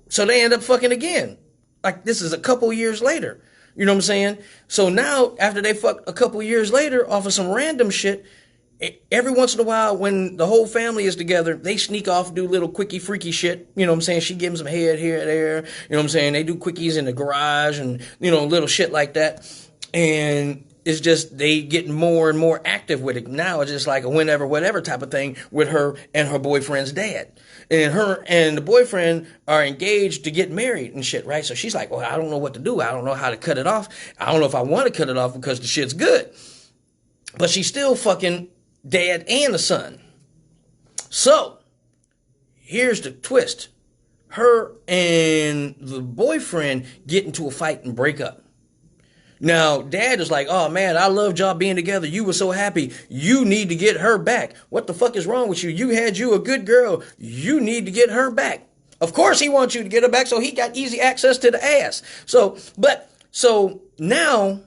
So they end up fucking again. Like, this is a couple years later. You know what I'm saying? So now, after they fuck a couple years later off of some random shit, every once in a while, when the whole family is together, they sneak off, do little quickie freaky shit. You know what I'm saying? She gives them some head here and there. You know what I'm saying? They do quickies in the garage and, little shit like that. And it's just they getting more and more active with it. Now it's just like a whenever, whatever type of thing with her and her boyfriend's dad. And her and the boyfriend are engaged to get married and shit, right? So she's like, well, I don't know what to do. I don't know how to cut it off. I don't know if I want to cut it off because the shit's good. But she's still fucking dad and the son. So here's the twist. Her and the boyfriend get into a fight and break up. Now, dad is like, oh man, I loved y'all being together. You were so happy. You need to get her back. What the fuck is wrong with you? You had you a good girl. You need to get her back. Of course he wants you to get her back, so he got easy access to the ass. So now,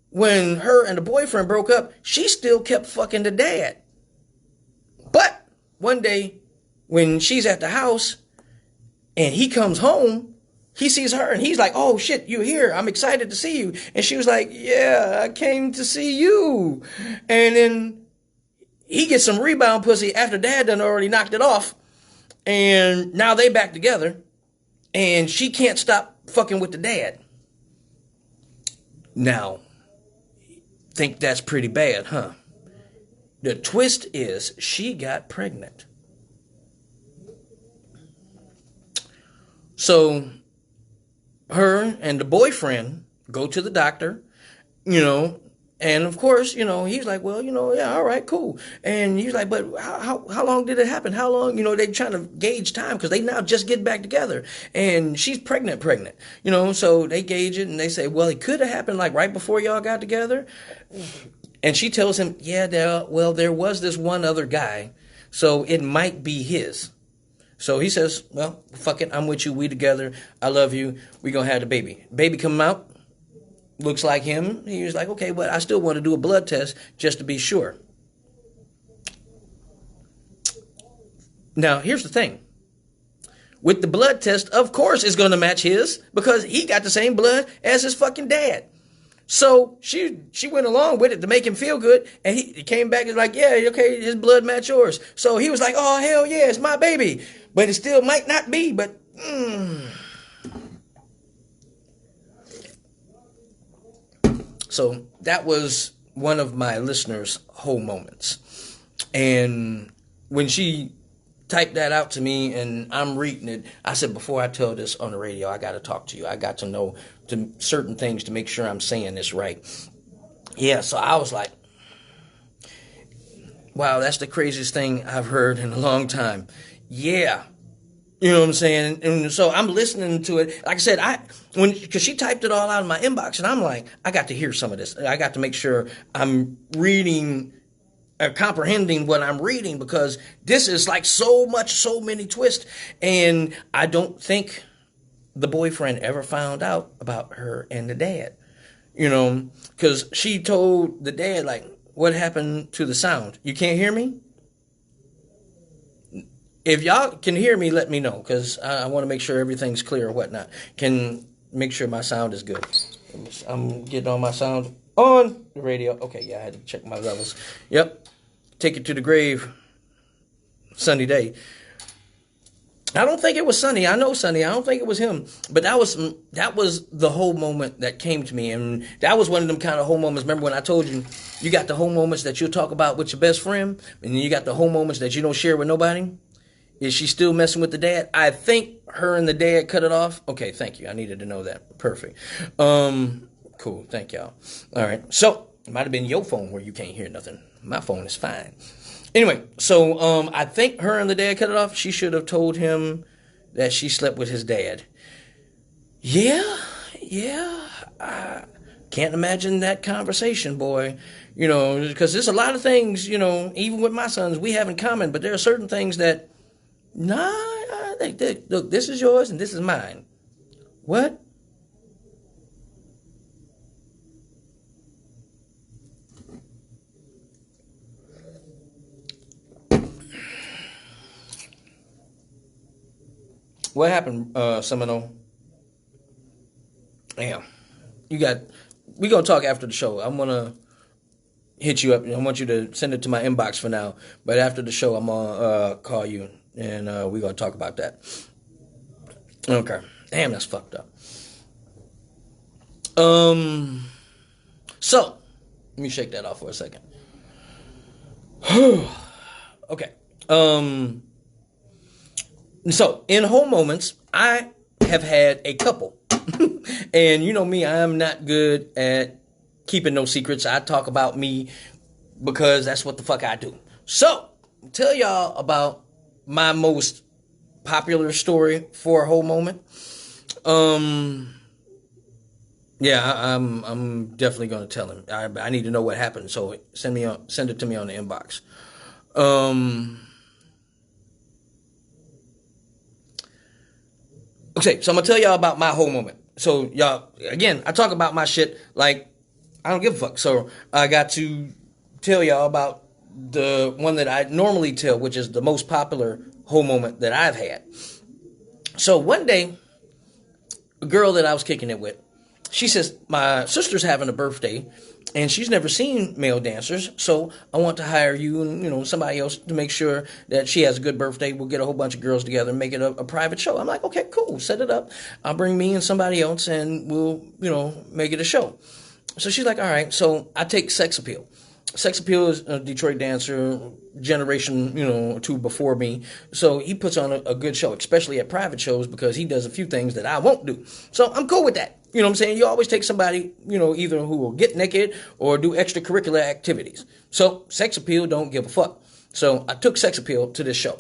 when her and the boyfriend broke up, she still kept fucking the dad. But one day, when she's at the house and he comes home, he sees her and he's like, oh shit, you're here. I'm excited to see you. And she was like, yeah, I came to see you. And then he gets some rebound pussy after dad done already knocked it off. And now they back together. And she can't stop fucking with the dad. Now, think that's pretty bad, huh? The twist is she got pregnant. So her and the boyfriend go to the doctor, and of course, he's like, well, yeah, all right, cool. And he's like, but how long did it happen? How long, they trying to gauge time because they now just get back together and she's pregnant, so they gauge it and they say, well, it could have happened like right before y'all got together. And she tells him, yeah, there was this one other guy, so it might be his. So he says, well, fuck it. I'm with you. We together. I love you. We going to have the baby. Baby come out. Looks like him. He was like, okay, but I still want to do a blood test just to be sure. Now, here's the thing. With the blood test, of course, it's going to match his because he got the same blood as his fucking dad. So she went along with it to make him feel good, and he came back and was like, yeah, okay, his blood match yours. So he was like, oh, hell yeah, it's my baby. But it still might not be, but... So that was one of my listeners' whole moments. And when she typed that out to me and I'm reading it, I said, before I tell this on the radio, I got to talk to you. I got to know certain things to make sure I'm saying this right. Yeah, so I was like, wow, that's the craziest thing I've heard in a long time. Yeah. You know what I'm saying? And so I'm listening to it. Like I said, because she typed it all out in my inbox, and I'm like, I got to hear some of this. I got to make sure I'm reading or comprehending what I'm reading, because this is like so many twists. And I don't think the boyfriend ever found out about her and the dad, because she told the dad, like, what happened to the sound? You can't hear me? If y'all can hear me, let me know, because I want to make sure everything's clear or whatnot. Can make sure my sound is good. I'm getting all my sound on the radio. Okay, yeah, I had to check my levels. Yep. Take it to the grave. Sunny day. I don't think it was Sunny. I know Sunny. I don't think it was him. But that was the whole moment that came to me. And that was one of them kind of whole moments. Remember when I told you, you got the whole moments that you'll talk about with your best friend, and then you got the whole moments that you don't share with nobody? Is she still messing with the dad? I think her and the dad cut it off. Okay, thank you. I needed to know that. Perfect. Cool. Thank y'all. All right. So, it might have been your phone where you can't hear nothing. My phone is fine. Anyway, so I think her and the dad cut it off. She should have told him that she slept with his dad. Yeah. I can't imagine that conversation, boy. Because there's a lot of things, even with my sons, we have in common. But there are certain things that, look, this is yours and this is mine. What? What happened, Seminole? Damn. We're going to talk after the show. I'm going to hit you up. I want you to send it to my inbox for now. But after the show, I'm going to call you, and we're going to talk about that. Okay. Damn, that's fucked up. So, let me shake that off for a second. Okay. So, in home moments, I have had a couple. And you know me, I am not good at keeping no secrets. I talk about me because that's what the fuck I do. So, I'll tell y'all about my most popular story for a whole moment. Yeah, I'm definitely gonna tell him. I need to know what happened. So send it to me on the inbox. Um, okay, so I'm gonna tell y'all about my whole moment. So y'all, again, I talk about my shit like I don't give a fuck. So I got to tell y'all about the one that I normally tell, which is the most popular whole moment that I've had. So one day, a girl that I was kicking it with, she says my sister's having a birthday, and she's never seen male dancers, so I want to hire you and somebody else to make sure that she has a good birthday. We'll get a whole bunch of girls together and make it a private show. I'm like, okay, cool, set it up. I'll bring me and somebody else, and we'll make it a show. So she's like, all right. So I take Sex Appeal. Sex Appeal is a Detroit dancer, generation, or two before me. So he puts on a good show, especially at private shows, because he does a few things that I won't do. So I'm cool with that. You know what I'm saying? You always take somebody, either who will get naked or do extracurricular activities. So Sex Appeal don't give a fuck. So I took Sex Appeal to this show.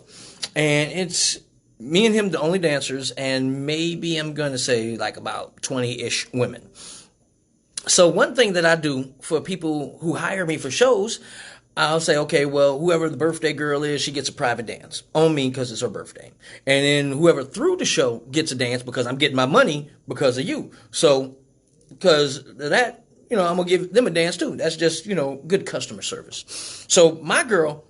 And it's me and him, the only dancers, and maybe I'm going to say like about 20-ish women. So one thing that I do for people who hire me for shows, I'll say, okay, well, whoever the birthday girl is, she gets a private dance on me because it's her birthday. And then whoever threw the show gets a dance because I'm getting my money because of you. So because of that, I'm going to give them a dance too. That's just, good customer service. So my girl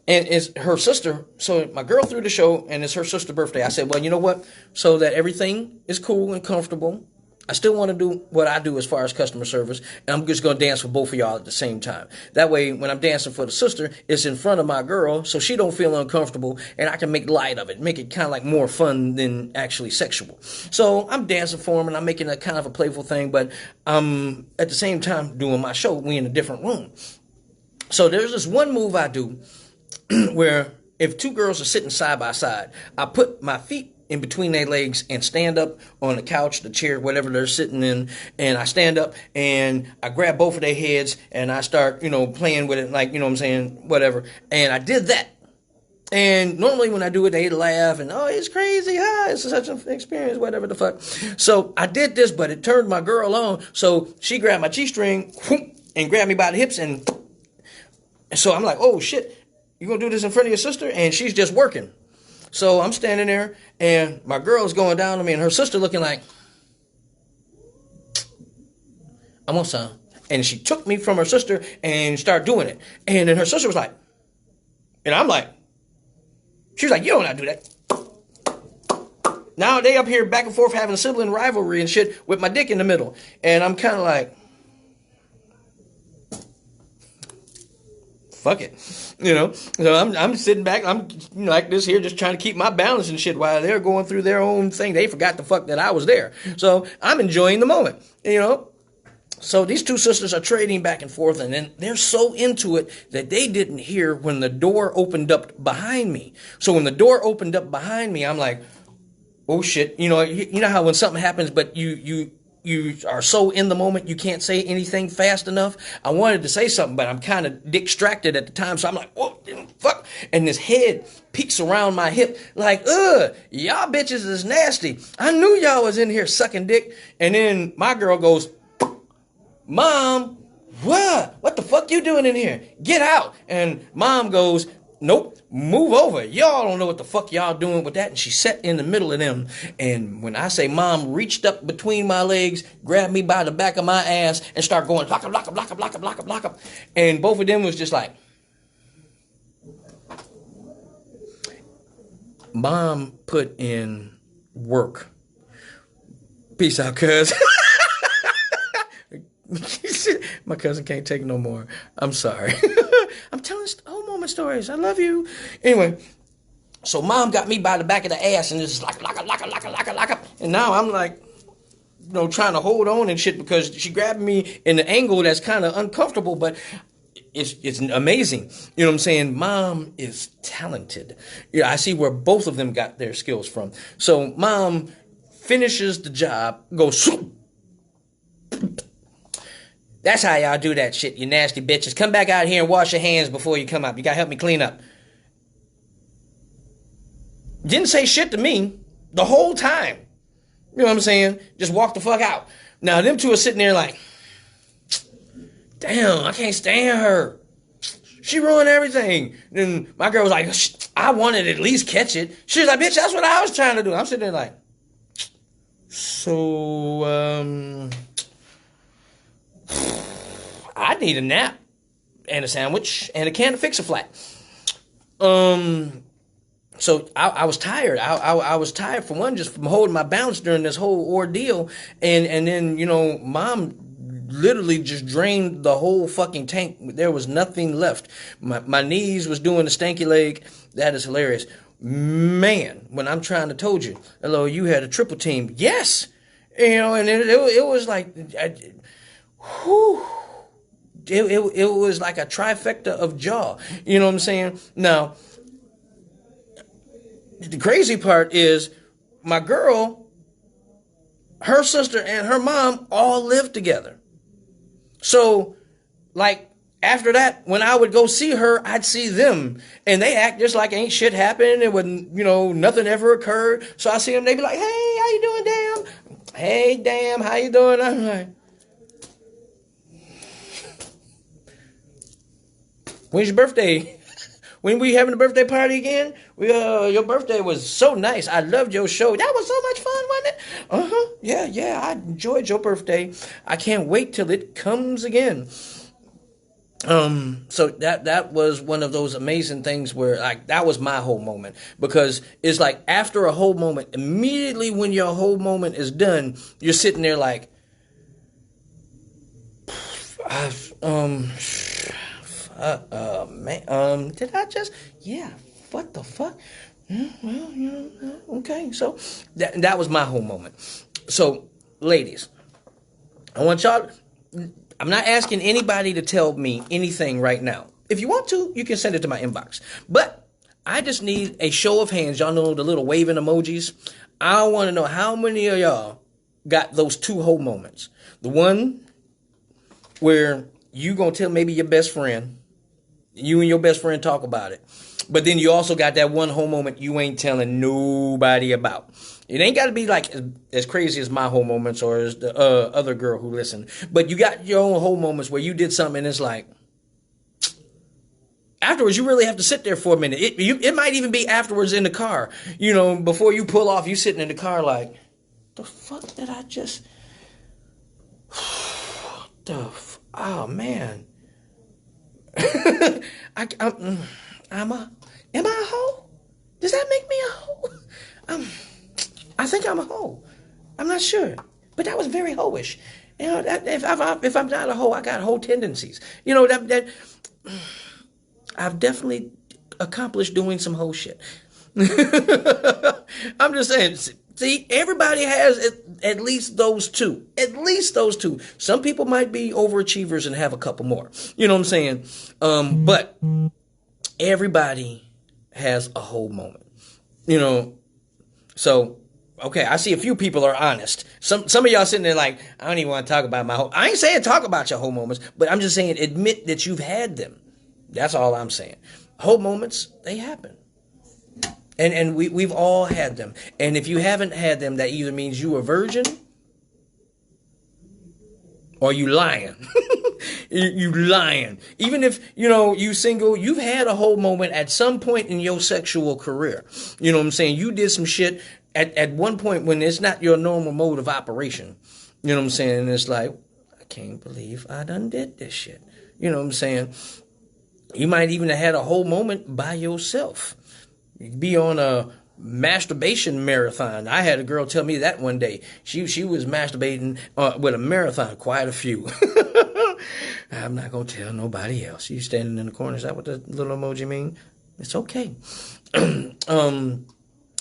and it's her sister. So my girl threw the show and it's her sister's birthday. I said, well, you know what? So that everything is cool and comfortable, I still want to do what I do as far as customer service, and I'm just going to dance for both of y'all at the same time. That way, when I'm dancing for the sister, it's in front of my girl, so she don't feel uncomfortable, and I can make light of it, make it kind of like more fun than actually sexual. So I'm dancing for him, and I'm making a kind of a playful thing, but I'm at the same time doing my show. We in a different room. So there's this one move I do where if two girls are sitting side by side, I put my feet in between their legs and stand up on the couch, the chair, whatever they're sitting in, and I stand up and I grab both of their heads and I start, playing with it, like, what I'm saying, whatever. And I did that. And normally when I do it, they laugh and, oh, it's crazy. It's such an experience, whatever the fuck. So I did this, but it turned my girl on. So she grabbed my G-string and grabbed me by the hips. And so I'm like, oh, shit, you gonna do this in front of your sister? And she's just working. So I'm standing there, and my girl's going down to me, and her sister looking like, I want some. And she took me from her sister and started doing it. And then her sister was like, and I'm like, she was like, you don't know how to do that. Now they up here back and forth having a sibling rivalry and shit with my dick in the middle. And I'm kind of like, fuck it, So I'm sitting back, I'm like this here, just trying to keep my balance and shit while they're going through their own thing. They forgot the fuck that I was there, so I'm enjoying the moment, So these two sisters are trading back and forth, and then they're so into it that they didn't hear when the door opened up behind me. So when the door opened up behind me, I'm like, oh shit, you know how when something happens, but you are so in the moment you can't say anything fast enough. I wanted to say something, but I'm kind of distracted at the time, so I'm like, whoa, fuck. And this head peeks around my hip like, y'all bitches is nasty. I knew y'all was in here sucking dick. And then my girl goes, Mom, what the fuck you doing in here? Get out. And Mom goes, nope, move over. Y'all don't know what the fuck y'all doing with that. And she sat in the middle of them. And when I say Mom reached up between my legs, grabbed me by the back of my ass, and started going block up, block up, block up, block up, block up, block up. And both of them was just like, Mom put in work. Peace out, cuz. My cousin can't take no more. I'm sorry. I'm telling whole moment stories. I love you. Anyway, so Mom got me by the back of the ass and just like, lock up. And now I'm like, trying to hold on and shit because she grabbed me in the angle that's kind of uncomfortable, but it's amazing. You know what I'm saying? Mom is talented. I see where both of them got their skills from. So Mom finishes the job, goes, that's how y'all do that shit, you nasty bitches. Come back out here and wash your hands before you come up. You gotta help me clean up. Didn't say shit to me the whole time. You know what I'm saying? Just walk the fuck out. Now them two are sitting there like, damn, I can't stand her. She ruined everything. Then my girl was like, I wanted to at least catch it. She was like, bitch, that's what I was trying to do. I'm sitting there like, so, I need a nap and a sandwich and a can of Fix-A-Flat. So I was tired. I was tired for one, just from holding my balance during this whole ordeal. And then, mom literally just drained the whole fucking tank. There was nothing left. My knees was doing the stanky leg. That is hilarious. Man, when I'm trying to told you, hello, you had a triple team. Yes. And it was like, whew. It was like a trifecta of jaw. You know what I'm saying? Now, the crazy part is my girl, her sister, and her mom all live together. So, like, after that, when I would go see her, I'd see them. And they act just like ain't shit happened. And when, nothing ever occurred. So I see them, they be like, hey, how you doing, damn? Hey, damn, how you doing? I'm like, when's your birthday? When we having a birthday party again? Your birthday was so nice. I loved your show. That was so much fun, wasn't it? Yeah. I enjoyed your birthday. I can't wait till it comes again. So that was one of those amazing things where like that was my whole moment, because it's like after a whole moment, immediately when your whole moment is done, you're sitting there like, man, did I just, what the fuck? Well, okay. So that was my whole moment. So ladies, I want y'all, I'm not asking anybody to tell me anything right now. If you want to, you can send it to my inbox. But I just need a show of hands. Y'all know the little waving emojis. I want to know how many of y'all got those two whole moments. The one where you going to tell maybe your best friend, you and your best friend talk about it. But then you also got that one whole moment you ain't telling nobody about. It ain't got to be like as crazy as my whole moments or as the other girl who listened. But you got your own whole moments where you did something and it's like, afterwards you really have to sit there for a minute. It might even be afterwards in the car. Before you pull off, you sitting in the car like, the fuck did I just... Oh, man. Am I a hoe? Does that make me a hoe? I think I'm a hoe. I'm not sure, but that was very hoish. If I'm not a hoe, I got hoe tendencies. That I've definitely accomplished doing some hoe shit. I'm just saying. See, everybody has at least those two. At least those two. Some people might be overachievers and have a couple more. You know what I'm saying? But everybody has a whole moment. So, okay, I see a few people are honest. Some of y'all sitting there like, I don't even want to talk about my whole... I ain't saying talk about your whole moments, but I'm just saying admit that you've had them. That's all I'm saying. Whole moments, they happen. And we've all had them. And if you haven't had them, that either means you a virgin or you lying. You lying. Even if, you single, you've had a whole moment at some point in your sexual career. You know what I'm saying? You did some shit at one point when it's not your normal mode of operation. You know what I'm saying? And it's like, I can't believe I done did this shit. You know what I'm saying? You might even have had a whole moment by yourself. You could be on a masturbation marathon. I had a girl tell me that one day. She was masturbating with a marathon, quite a few. I'm not going to tell nobody else. You standing in the corner. Is that what the little emoji mean? It's okay.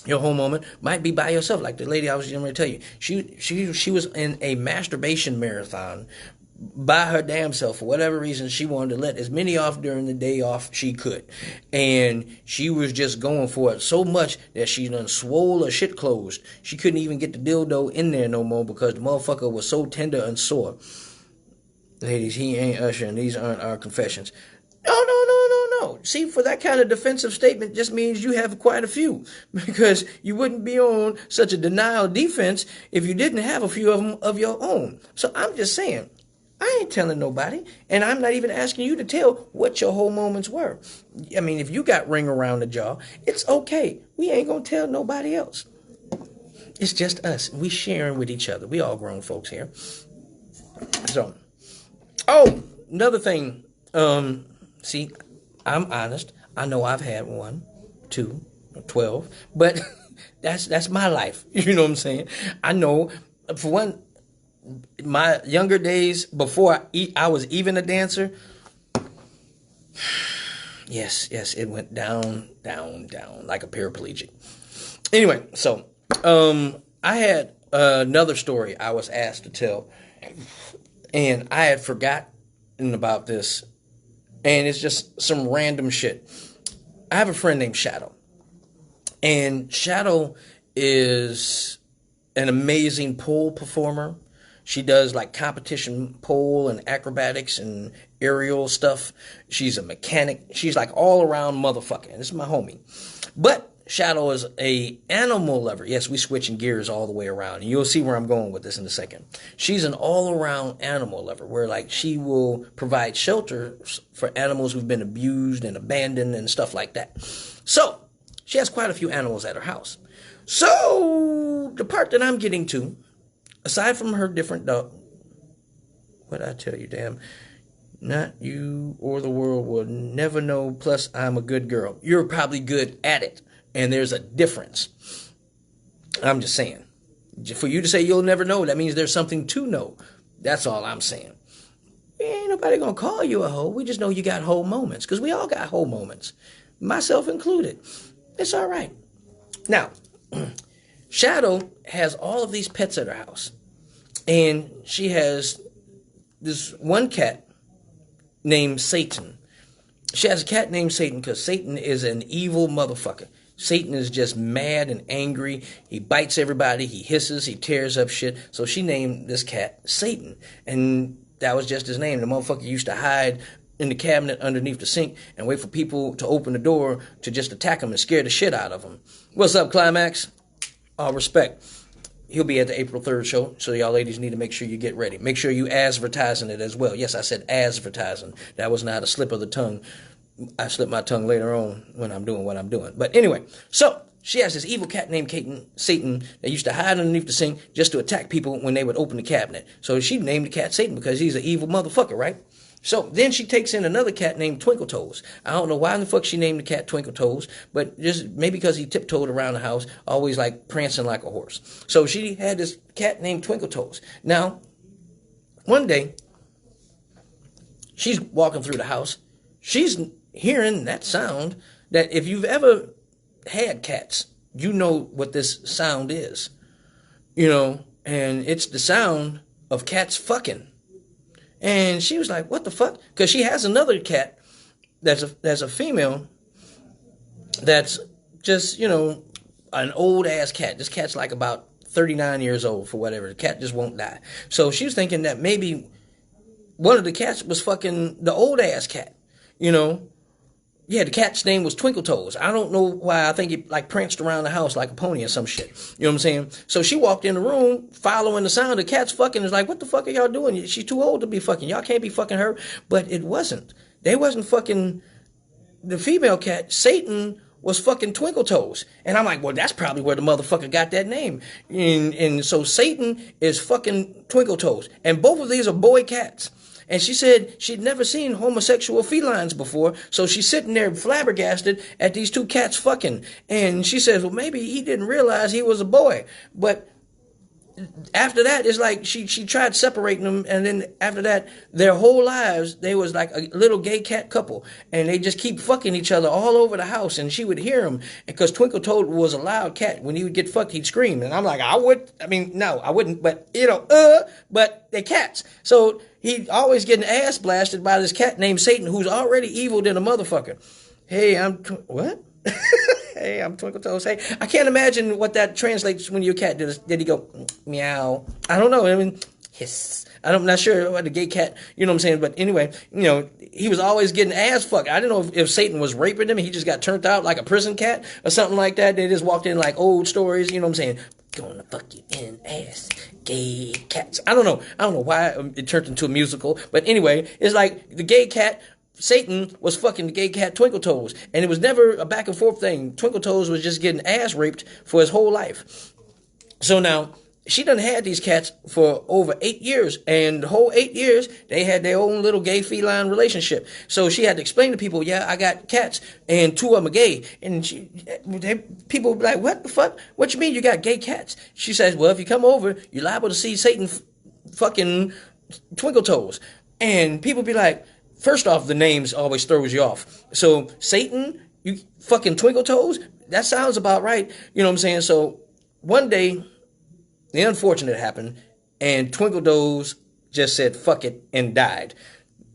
Your whole moment might be by yourself. Like the lady I was going to tell you. She was in a masturbation marathon by her damn self. For whatever reason, she wanted to let as many off during the day off she could. And she was just going for it so much that she done swole her shit closed. She couldn't even get the dildo in there no more because the motherfucker was so tender and sore. Ladies, he ain't Usher and these aren't our confessions. No. See, for that kind of defensive statement just means you have quite a few, because you wouldn't be on such a denial defense if you didn't have a few of them of your own. So I'm just saying, I ain't telling nobody, and I'm not even asking you to tell what your whole moments were. I mean, if you got ring around the jaw, it's okay. We ain't gonna tell nobody else. It's just us. We sharing with each other. We all grown folks here. So, oh, another thing. See, I'm honest. I know I've had 1, 2, 12, but that's my life. You know what I'm saying? I know, for one, my younger days before I was even a dancer. Yes, it went down like a paraplegic. Anyway, so I had another story I was asked to tell, and I had forgotten about this, and it's just some random shit. I have a friend named Shadow, and Shadow is an amazing pole performer. She does like competition pole and acrobatics and aerial stuff. She's a mechanic. She's like all around motherfucker. This is my homie. But Shadow is a animal lover. Yes, we switching gears all the way around. And you'll see where I'm going with this in a second. She's an all-around animal lover, where like she will provide shelter for animals who've been abused and abandoned and stuff like that. So she has quite a few animals at her house. So the part that I'm getting to, aside from her different dog, what I tell you, damn, not you or the world will never know, plus I'm a good girl. You're probably good at it, and there's a difference. I'm just saying. For you to say you'll never know, that means there's something to know. That's all I'm saying. Ain't nobody gonna call you a hoe. We just know you got hoe moments, because we all got hoe moments, myself included. It's all right. Now, Shadow has all of these pets at her house, and she has this one cat named Satan. She has a cat named Satan because Satan is an evil motherfucker. Satan is just mad and angry. He bites everybody. He hisses. He tears up shit. So she named this cat Satan, and that was just his name. The motherfucker used to hide in the cabinet underneath the sink and wait for people to open the door to just attack him and scare the shit out of him. What's up, Climax? All respect. He'll be at the April 3rd show, so y'all ladies need to make sure you get ready. Make sure you advertising it as well. Yes, I said advertising. That was not a slip of the tongue. I slip my tongue later on when I'm doing what I'm doing. But anyway, so she has this evil cat named Satan that used to hide underneath the sink just to attack people when they would open the cabinet. So she named the cat Satan because he's an evil motherfucker, right? So then she takes in another cat named Twinkle Toes. I don't know why in the fuck she named the cat Twinkle Toes, but just maybe because he tiptoed around the house, always like prancing like a horse. So she had this cat named Twinkle Toes. Now, one day, she's walking through the house. She's hearing that sound that if you've ever had cats, you know what this sound is. You know, and it's the sound of cats fucking. And she was like, what the fuck? Because she has another cat that's a female that's just, you know, an old-ass cat. This cat's like about 39 years old for whatever. The cat just won't die. So she was thinking that maybe one of the cats was fucking the old-ass cat, you know. Yeah, the cat's name was Twinkle Toes. I don't know why. I think it like pranced around the house like a pony or some shit. You know what I'm saying? So she walked in the room following the sound. The cat's fucking is like, what the fuck are y'all doing? She's too old to be fucking. Y'all can't be fucking her. But it wasn't. They wasn't fucking the female cat. Satan was fucking Twinkle Toes. And I'm like, well, that's probably where the motherfucker got that name. And so Satan is fucking Twinkle Toes. And both of these are boy cats. And she said she'd never seen homosexual felines before, so she's sitting there flabbergasted at these two cats fucking. And she says, well, maybe he didn't realize he was a boy. But after that, it's like she tried separating them, and then after that, their whole lives, they was like a little gay cat couple, and they just keep fucking each other all over the house, and she would hear them, because Twinkle Toad was a loud cat. When he would get fucked, he'd scream, and I'm like, no, I wouldn't, but, but they're cats. So he'd always getting ass blasted by this cat named Satan, who's already evil than a motherfucker. Hey, what? Hey, I'm Twinkle Toes. Hey, I can't imagine what that translates when your cat did he go, meow? I don't know. I mean, hiss. I'm not sure what the gay cat, you know what I'm saying? But anyway, he was always getting ass fucked. I didn't know if Satan was raping him. He just got turned out like a prison cat or something like that. They just walked in like old stories, you know what I'm saying? Gonna fuck you in ass, gay cats. I don't know why it turned into a musical. But anyway, it's like the gay cat, Satan was fucking the gay cat Twinkle Toes. And it was never a back and forth thing. Twinkle Toes was just getting ass raped for his whole life. So now, she done had these cats for over 8 years, and the whole 8 years, they had their own little gay feline relationship. So she had to explain to people, yeah, I got cats, and 2 of them are gay. And people be like, what the fuck? What you mean you got gay cats? She says, well, if you come over, you're liable to see Satan fucking Twinkle Toes. And people be like, first off, the names always throws you off. So Satan, you fucking Twinkle Toes? That sounds about right. You know what I'm saying? So one day, the unfortunate happened, and Twinkle Toes just said fuck it and died.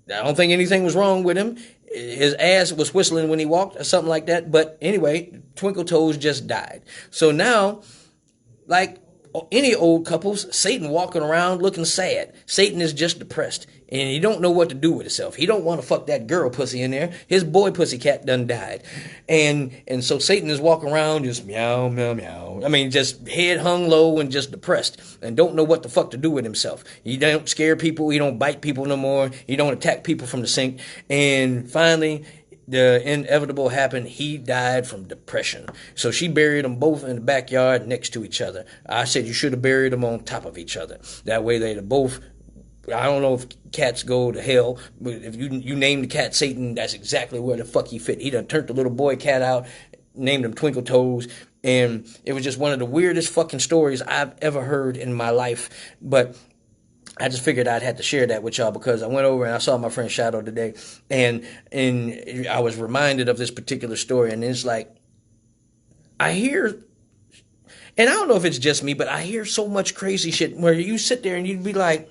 I don't think anything was wrong with him. His ass was whistling when he walked or something like that. But anyway, Twinkle Toes just died. So now, like any old couples, Satan walking around looking sad. Satan is just depressed, and he don't know what to do with himself. He don't want to fuck that girl pussy in there. His boy pussy cat done died. And so Satan is walking around just meow, meow, meow. I mean, just head hung low and just depressed and don't know what the fuck to do with himself. He don't scare people. He don't bite people no more. He don't attack people from the sink. And finally, the inevitable happened. He died from depression. So she buried them both in the backyard next to each other. I said you should have buried them on top of each other. That way they'd both, I don't know if cats go to hell, but if you name the cat Satan, that's exactly where the fuck he fit. He done turned the little boy cat out, named him Twinkle Toes, and it was just one of the weirdest fucking stories I've ever heard in my life. But I just figured I'd have to share that with y'all because I went over and I saw my friend Shadow today, and I was reminded of this particular story, and it's like, I hear, and I don't know if it's just me, but I hear so much crazy shit where you sit there and you'd be like,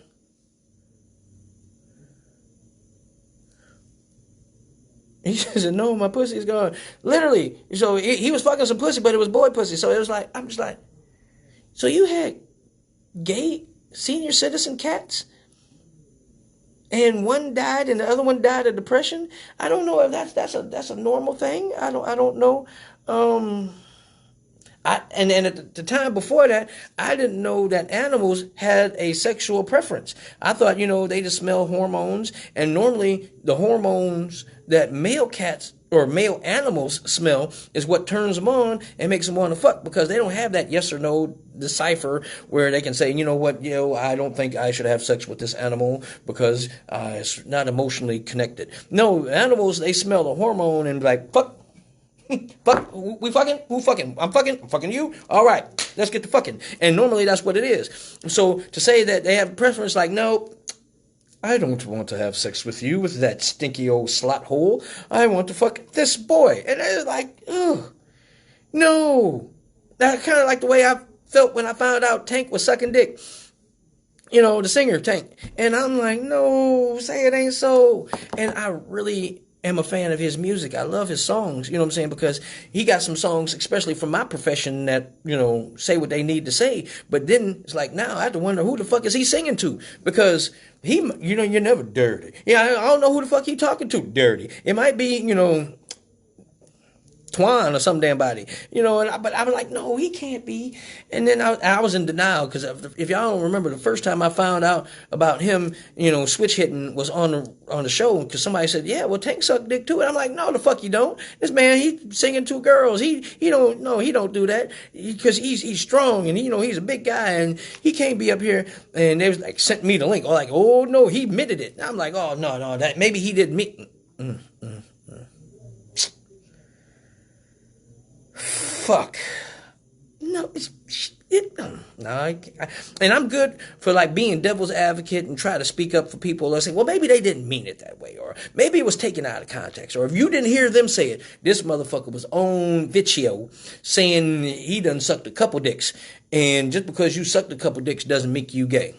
he said, no, my pussy's gone. Literally. So he was fucking some pussy, but it was boy pussy. So it was like, I'm just like, so you had gay senior citizen cats, and one died and the other one died of depression? I don't know if that's a normal thing. I don't know. And at the time before that, I didn't know that animals had a sexual preference. I thought, they just smell hormones, and normally the hormones that male cats or male animals smell is what turns them on and makes them want to fuck, because they don't have that yes or no decipher where they can say, you know what, I don't think I should have sex with this animal because it's not emotionally connected. No, animals, they smell the hormone and be like, fuck. Fuck, we fucking? Who fucking? I'm fucking you? All right, let's get to fucking. And normally that's what it is. So to say that they have a preference like, no, I don't want to have sex with you, with that stinky old slot hole. I want to fuck this boy. And it's like, ugh, no. That's kind of like the way I felt when I found out Tank was sucking dick. The singer Tank. And I'm like, no, say it ain't so. And I really am a fan of his music. I love his songs, you know what I'm saying? Because he got some songs, especially from my profession, that, say what they need to say. But then it's like, now I have to wonder who the fuck is he singing to? Because he, you're never dirty. Yeah, I don't know who the fuck he talking to dirty. It might be, Twan or some damn body, but I was like, no, he can't be. And then I was in denial, because if y'all don't remember, the first time I found out about him, switch hitting was on the show, because somebody said, yeah, well, Tank sucked dick too. And I'm like, no, the fuck you don't. This man, he's singing to girls. He don't do that, because he's strong, and he's a big guy, and he can't be up here. And they was like, sent me the link. Like, oh no, he admitted it. And I'm like, oh no, that maybe he didn't meet. Fuck. No, and I'm good for like being devil's advocate and try to speak up for people. Or say, well, maybe they didn't mean it that way, or maybe it was taken out of context, or if you didn't hear them say it, this motherfucker was on Vicio saying he done sucked a couple dicks, and just because you sucked a couple dicks doesn't make you gay.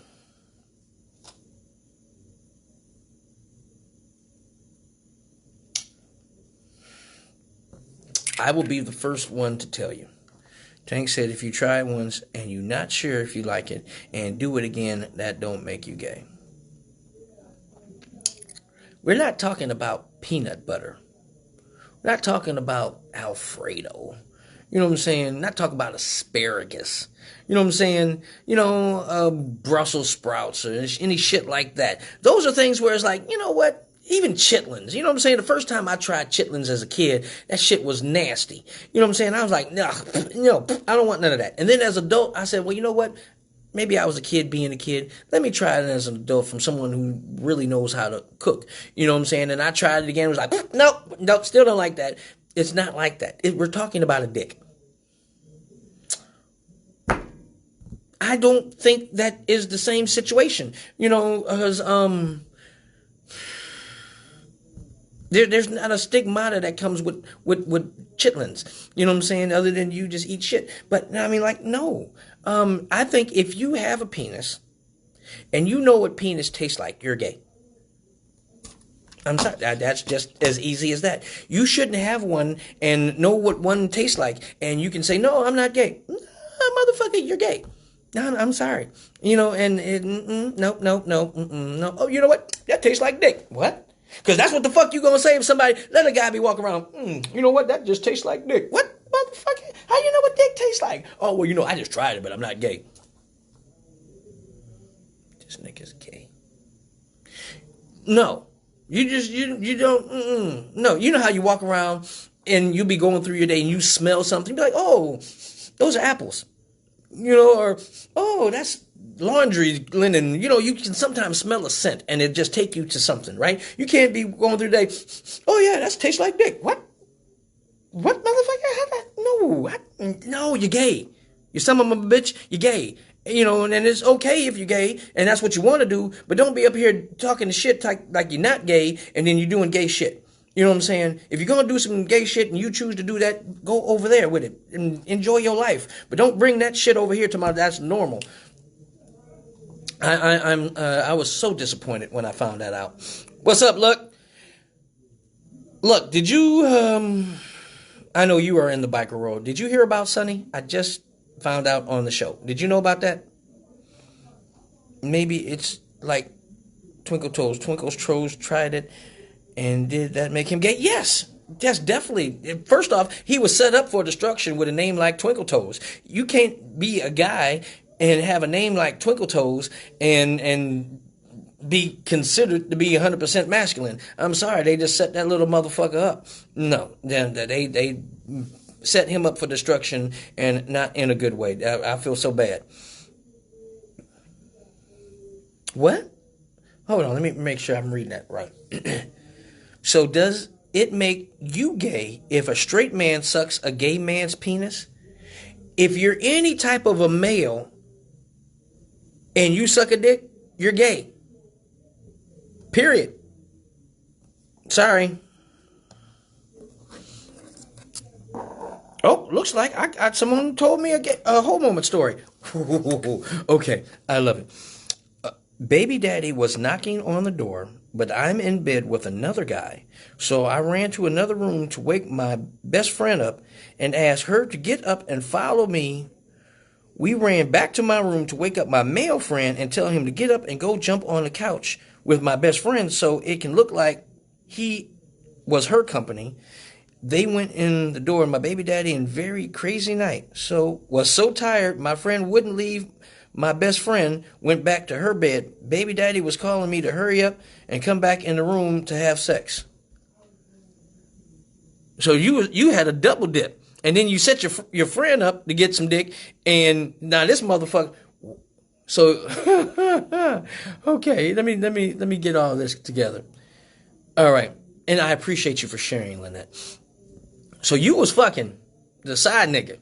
I will be the first one to tell you, Tank said if you try it once and you're not sure if you like it and do it again, that don't make you gay. We're not talking about peanut butter. We're not talking about Alfredo. You know what I'm saying? Not talking about asparagus. You know what I'm saying? Brussels sprouts or any shit like that. Those are things where it's like, you know what? Even chitlins. You know what I'm saying? The first time I tried chitlins as a kid, that shit was nasty. You know what I'm saying? I was like, nah, I don't want none of that. And then as an adult, I said, well, you know what? Maybe I was a kid being a kid. Let me try it as an adult from someone who really knows how to cook. You know what I'm saying? And I tried it again. It was like, nope, still don't like that. It's not like that. We're talking about a dick. I don't think that is the same situation. Because there's not a stigmata that comes with chitlins. You know what I'm saying? Other than you just eat shit. But I mean, like, no. I think if you have a penis and you know what penis tastes like, you're gay. I'm sorry. That's just as easy as that. You shouldn't have one and know what one tastes like, and you can say, no, I'm not gay. No, motherfucker, you're gay. No, I'm sorry. No. Oh, you know what? That tastes like dick. What? Because that's what the fuck you gonna say if somebody, let a guy be walking around, you know what? That just tastes like dick. What? Motherfucker? How you know what dick tastes like? Oh, well, I just tried it, but I'm not gay. This nigga's gay. No. You don't, no. You know how you walk around and you be going through your day and you smell something, be like, oh, those are apples. Or, oh, that's laundry linen. You can sometimes smell a scent and it just take you to something, right? You can't be going through the day, oh yeah, that tastes like dick. What, motherfucker? No, you're gay. You're some of a bitch, you're gay. And it's okay if you're gay and that's what you want to do, but don't be up here talking shit like you're not gay and then you're doing gay shit. You know what I'm saying? If you're going to do some gay shit and you choose to do that, go over there with it and enjoy your life. But don't bring that shit over here to that's normal. I was so disappointed when I found that out. What's up, Luck? Look, did you, I know you are in the biker world. Did you hear about Sonny? I just found out on the show. Did you know about that? Maybe it's like Twinkle Toes tried it. And did that make him gay? Yes. That's definitely. First off, he was set up for destruction with a name like Twinkle Toes. You can't be a guy and have a name like Twinkle Toes and be considered to be 100% masculine. I'm sorry, they just set that little motherfucker up. No, they set him up for destruction and not in a good way. I feel so bad. What? Hold on, let me make sure I'm reading that right. So does it make you gay if a straight man sucks a gay man's penis? If you're any type of a male and you suck a dick, you're gay. Period. Sorry. Oh, looks like I got someone told me a whole moment story. Okay, I love it. Baby daddy was knocking on the door, but I'm in bed with another guy. So I ran to another room to wake my best friend up and ask her to get up and follow me. We ran back to my room to wake up my male friend and tell him to get up and go jump on the couch with my best friend so it can look like he was her company. They went in the door, my baby daddy, in very crazy night. Was so tired, my friend wouldn't leave. My best friend went back to her bed. Baby daddy was calling me to hurry up and come back in the room to have sex. So you had a double dip. And then you set your friend up to get some dick. And now this motherfucker. So, okay, let me get all this together. All right. And I appreciate you for sharing, Lynette. So you was fucking the side nigga.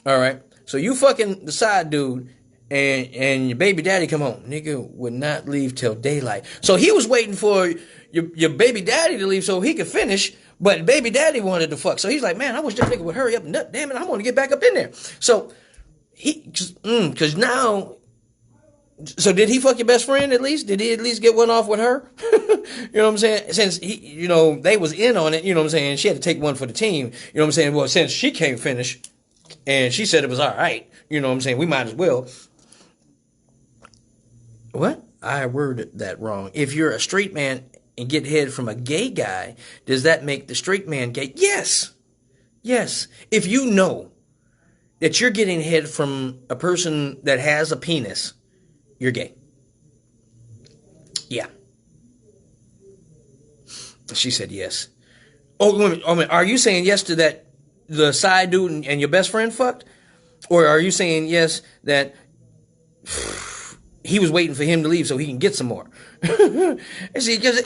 All right. So you fucking the side dude. And your baby daddy come home. Nigga would not leave till daylight. So he was waiting for your baby daddy to leave so he could finish, but baby daddy wanted to fuck. So he's like, man, I wish this nigga would hurry up and damn it, I want to get back up in there. So cause now, so did he fuck your best friend at least? Did he at least get one off with her? You know what I'm saying? Since they was in on it, you know what I'm saying? She had to take one for the team. You know what I'm saying? Well, since she can't finish, And she said it was all right. You know what I'm saying? We might as well. What? I worded that wrong. If you're a straight man and get head from a gay guy, does that make the straight man gay? Yes. Yes. If you know that you're getting head from a person that has a penis, you're gay. Yeah. She said yes. Oh, wait a minute. Are you saying yes to that the side dude and your best friend fucked? Or are you saying yes that he was waiting for him to leave so he can get some more? See, because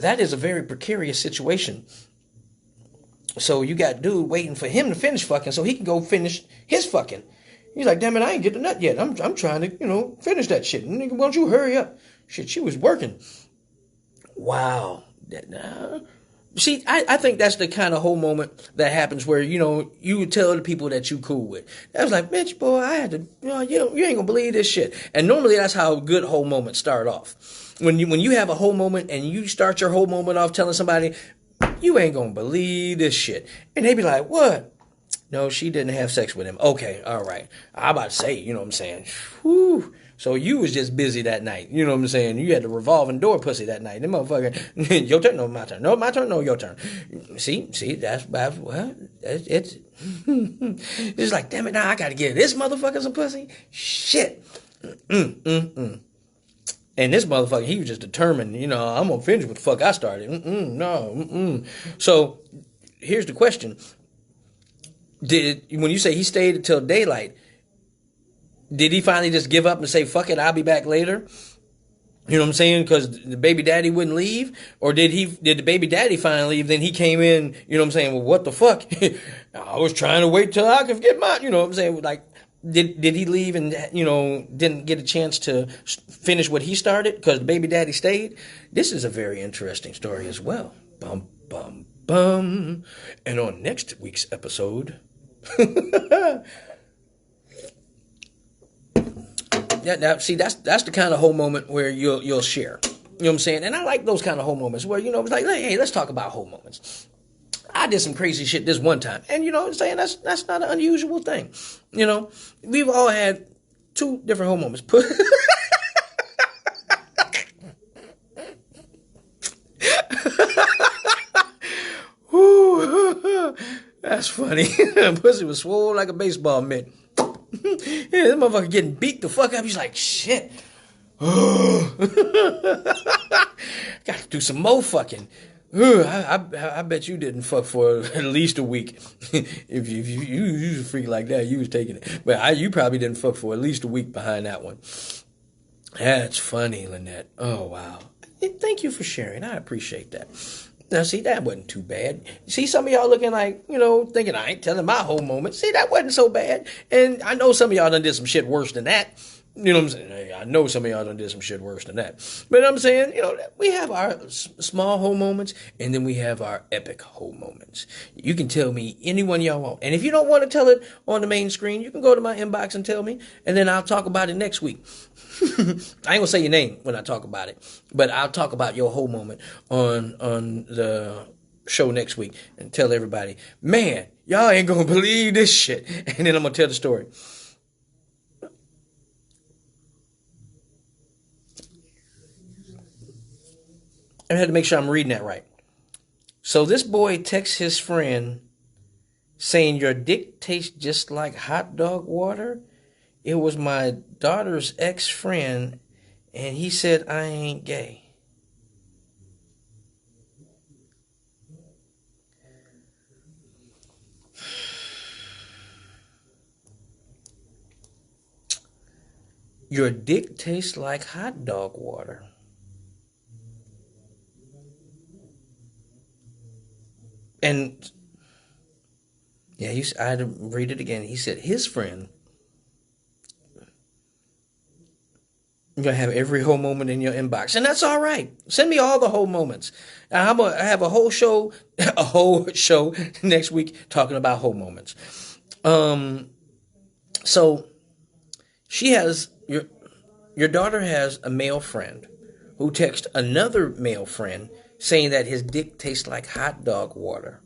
that is a very precarious situation. So you got dude waiting for him to finish fucking so he can go finish his fucking. He's like, damn it, I ain't get the nut yet. I'm trying to, finish that shit. Nigga, why don't you hurry up? Shit, she was working. Wow. See, I think that's the kind of whole moment that happens where, you tell the people that you cool with. I was like, bitch, boy, I had to, you ain't gonna believe this shit. And normally that's how good whole moments start off. When you have a whole moment and you start your whole moment off telling somebody, you ain't gonna believe this shit. And they be like, what? No, she didn't have sex with him. Okay, all right. I'm about to say, you know what I'm saying? Whew. So you was just busy that night. You know what I'm saying? You had the revolving door pussy that night. Them motherfucker, your turn, no, my turn. No, my turn, no, your turn. See, that's, well, it's, it's like, damn it, now I gotta give this motherfucker some pussy? Shit. And this motherfucker, he was just determined, I'm gonna finish what the fuck I started. No. So, here's the question. When you say he stayed until daylight, did he finally just give up and say, fuck it, I'll be back later? You know what I'm saying? Because the baby daddy wouldn't leave? Or did the baby daddy finally leave? Then he came in, you know what I'm saying? Well, what the fuck? I was trying to wait till I could get mine. You know what I'm saying? Like, did he leave and, didn't get a chance to finish what he started because the baby daddy stayed? This is a very interesting story as well. Bum, bum, bum. And on next week's episode... Now, see, that's the kind of whole moment where you'll share. You know what I'm saying? And I like those kind of whole moments where, it's like, hey, let's talk about whole moments. I did some crazy shit this one time. And you know what I'm saying? That's not an unusual thing. We've all had two different whole moments. That's funny. Pussy was swole like a baseball mitt. Yeah, this motherfucker getting beat the fuck up. He's like, shit. Got to do some more fucking. I bet you didn't fuck for at least a week. if you was a freak like that, you was taking it. But you probably didn't fuck for at least a week behind that one. That's funny, Lynette. Oh, wow. Thank you for sharing. I appreciate that. Now, see, that wasn't too bad. See, some of y'all looking like, thinking I ain't telling my whole moment. See, that wasn't so bad. And I know some of y'all done did some shit worse than that. You know what I'm saying? Hey, I know some of y'all done did some shit worse than that. But I'm saying, we have our small whole moments, and then we have our epic whole moments. You can tell me any one y'all want. And if you don't want to tell it on the main screen, you can go to my inbox and tell me, and then I'll talk about it next week. I ain't gonna say your name when I talk about it, but I'll talk about your whole moment on the show next week and tell everybody, man, y'all ain't gonna believe this shit. And then I'm gonna tell the story. I had to make sure I'm reading that right. So this boy texts his friend saying, your dick tastes just like hot dog water. It was my daughter's ex-friend, and he said I ain't gay. Your dick tastes like hot dog water. And, yeah, I had to read it again. He said his friend, you're going to have every whole moment in your inbox. And that's all right. Send me all the whole moments. I have a whole show next week talking about whole moments. So she has, your daughter has a male friend who texts another male friend saying that his dick tastes like hot dog water.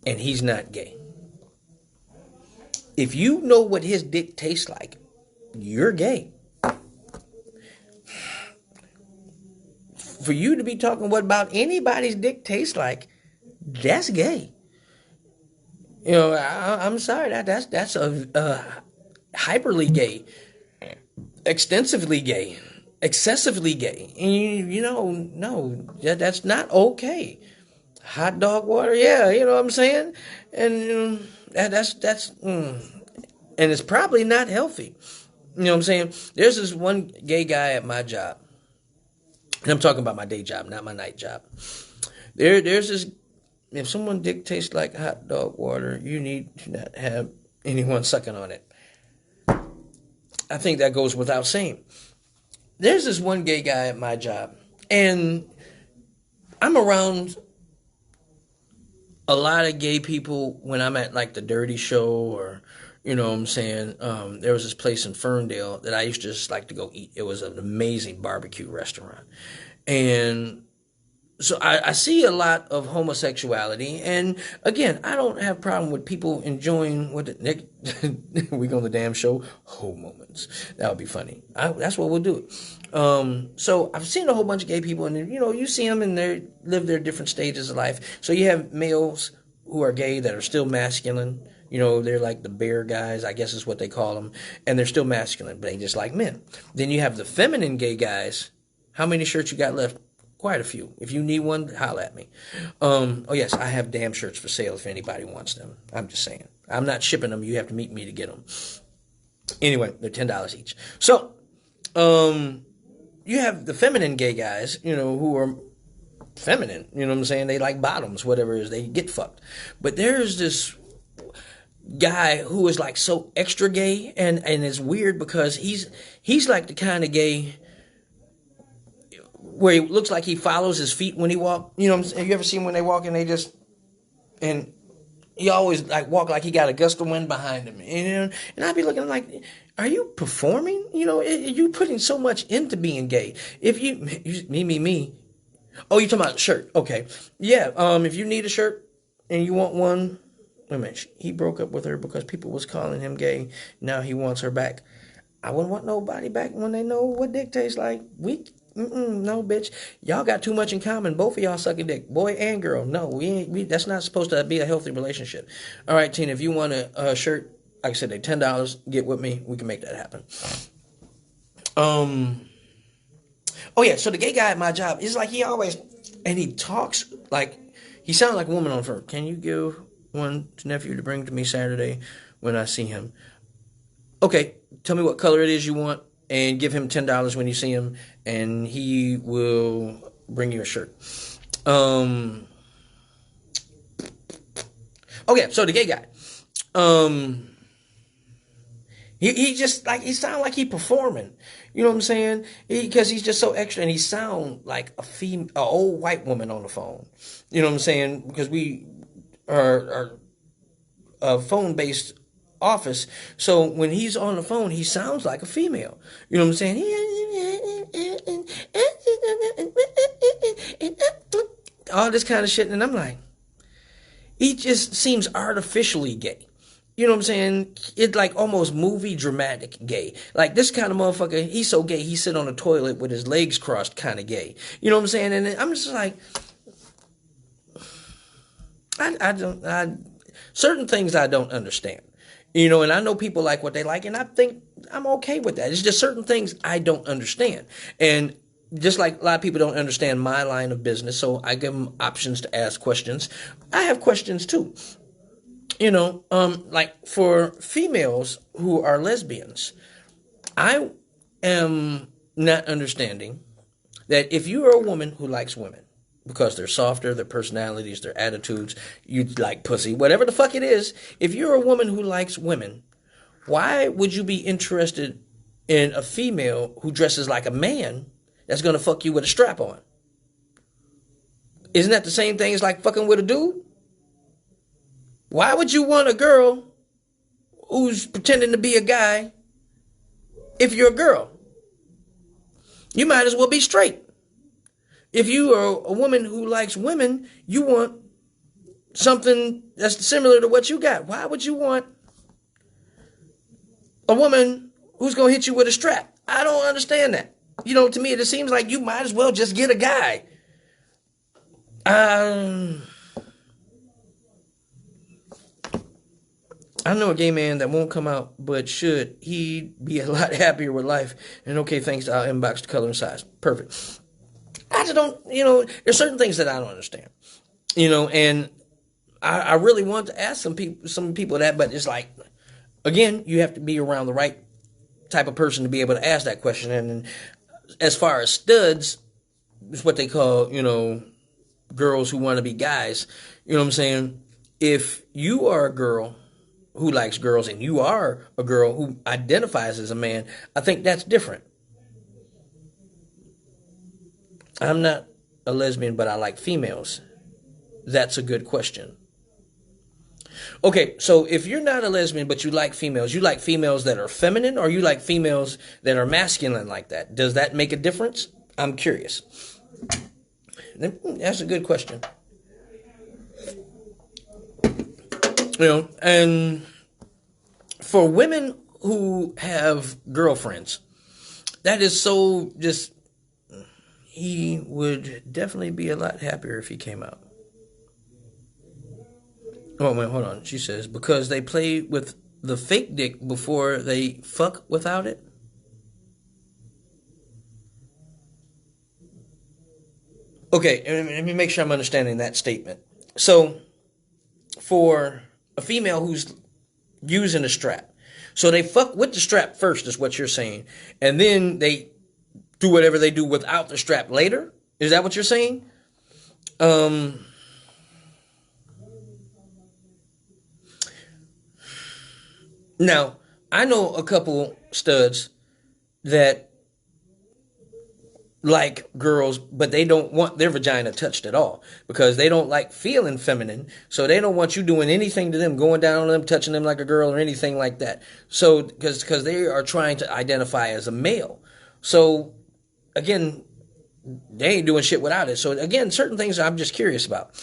and he's not gay. If you know what his dick tastes like, you're gay. For you to be talking what about anybody's dick tastes like, that's gay. I'm sorry, that's a hyperly gay, extensively gay, excessively gay, and no, that's not okay. Hot dog water, yeah, you know what I'm saying, and and it's probably not healthy. You know what I'm saying? There's this one gay guy at my job, and I'm talking about my day job, not my night job. There's this. If someone dictates like hot dog water, you need to not have anyone sucking on it. I think that goes without saying. There's this one gay guy at my job, and I'm around a lot of gay people when I'm at like the Dirty Show or, you know what I'm saying, there was this place in Ferndale that I used to just like to go eat. It was an amazing barbecue restaurant. And so I see a lot of homosexuality, and again, I don't have a problem with people enjoying what we go on the damn show, whole moments. That would be funny. That's what we'll do. So I've seen a whole bunch of gay people, and you see them and they live their different stages of life. So you have males who are gay that are still masculine. They're like the bear guys, I guess is what they call them, and they're still masculine, but they just like men. Then you have the feminine gay guys. How many shirts you got left? Quite a few. If you need one, holla at me. Oh yes, I have damn shirts for sale if anybody wants them. I'm just saying. I'm not shipping them. You have to meet me to get them. Anyway, they're $10 each. So, you have the feminine gay guys, who are feminine. You know what I'm saying? They like bottoms, whatever it is. They get fucked. But there's this guy who is like so extra gay, and it's weird because he's like the kind of gay where he looks like he follows his feet when he walks. You know what I'm saying? You ever see him when they walk and and he always like walk like he got a gust of wind behind him. And I'd be looking like, are you performing? You putting so much into being gay. If me. Oh, you talking about shirt. Okay. Yeah. If you need a shirt and you want one, wait a minute. He broke up with her because people was calling him gay. Now he wants her back. I wouldn't want nobody back when they know what dick tastes like. No, bitch. Y'all got too much in common. Both of y'all suck a dick, boy and girl. No, we ain't. That's not supposed to be a healthy relationship. All right, Tina. If you want a shirt, like I said, they're $10. Get with me. We can make that happen. Oh yeah. So the gay guy at my job is like he talks like he sounds like a woman on the phone. Can you give one to nephew to bring to me Saturday when I see him? Okay. Tell me what color it is you want. And give him $10 when you see him, and he will bring you a shirt. Okay, so the gay guy. He just like he sound like he performing. You know what I'm saying? Because he's just so extra, and he sound like a old white woman on the phone. You know what I'm saying? Because we are phone based office, so when he's on the phone he sounds like a female. You know what I'm saying? All this kind of shit, and I'm like, he just seems artificially gay. You know what I'm saying? It's like almost movie dramatic gay. Like this kind of motherfucker, he's so gay he sit on a toilet with his legs crossed kind of gay. You know what I'm saying? And I'm just like, certain things I don't understand. And I know people like what they like, and I think I'm okay with that. It's just certain things I don't understand. And just like a lot of people don't understand my line of business, so I give them options to ask questions. I have questions too. Like for females who are lesbians, I am not understanding that if you are a woman who likes women, because they're softer, their personalities, their attitudes, you like pussy, whatever the fuck it is. If you're a woman who likes women, why would you be interested in a female who dresses like a man that's going to fuck you with a strap on? Isn't that the same thing as like fucking with a dude? Why would you want a girl who's pretending to be a guy if you're a girl? You might as well be straight. If you are a woman who likes women, you want something that's similar to what you got. Why would you want a woman who's going to hit you with a strap? I don't understand that. To me, it seems like you might as well just get a guy. I know a gay man that won't come out, but should he be a lot happier with life? And okay, thanks. I'll inbox the color and size. Perfect. I just don't, there's certain things that I don't understand, and I really want to ask some people that, but it's like, again, you have to be around the right type of person to be able to ask that question. And as far as studs, it's what they call, girls who want to be guys. You know what I'm saying? If you are a girl who likes girls and you are a girl who identifies as a man, I think that's different. I'm not a lesbian, but I like females. That's a good question. Okay, so if you're not a lesbian, but you like females that are feminine, or you like females that are masculine like that? Does that make a difference? I'm curious. That's a good question. And for women who have girlfriends, that is so just, he would definitely be a lot happier if he came out. Oh, wait, hold on. She says, because they play with the fake dick before they fuck without it? Okay, let me make sure I'm understanding that statement. So, for a female who's using a strap, so they fuck with the strap first, is what you're saying, and then they do whatever they do without the strap later? Is that what you're saying? Now, I know a couple studs that like girls, but they don't want their vagina touched at all because they don't like feeling feminine. So they don't want you doing anything to them, going down on them, touching them like a girl or anything like that. So, because they are trying to identify as a male. So, again, they ain't doing shit without it. So, again, certain things I'm just curious about.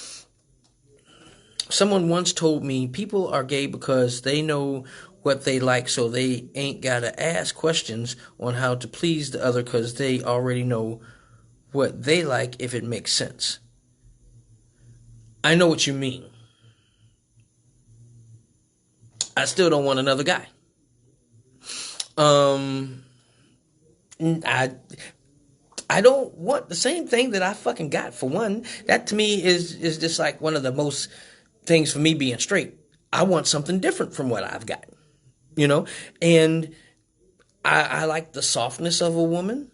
Someone once told me people are gay because they know what they like, so they ain't gotta ask questions on how to please the other because they already know what they like, if it makes sense. I know what you mean. I still don't want another guy. I don't want the same thing that I fucking got. For one, that to me is just like one of the most things for me being straight. I want something different from what I've got. And I like the softness of a woman,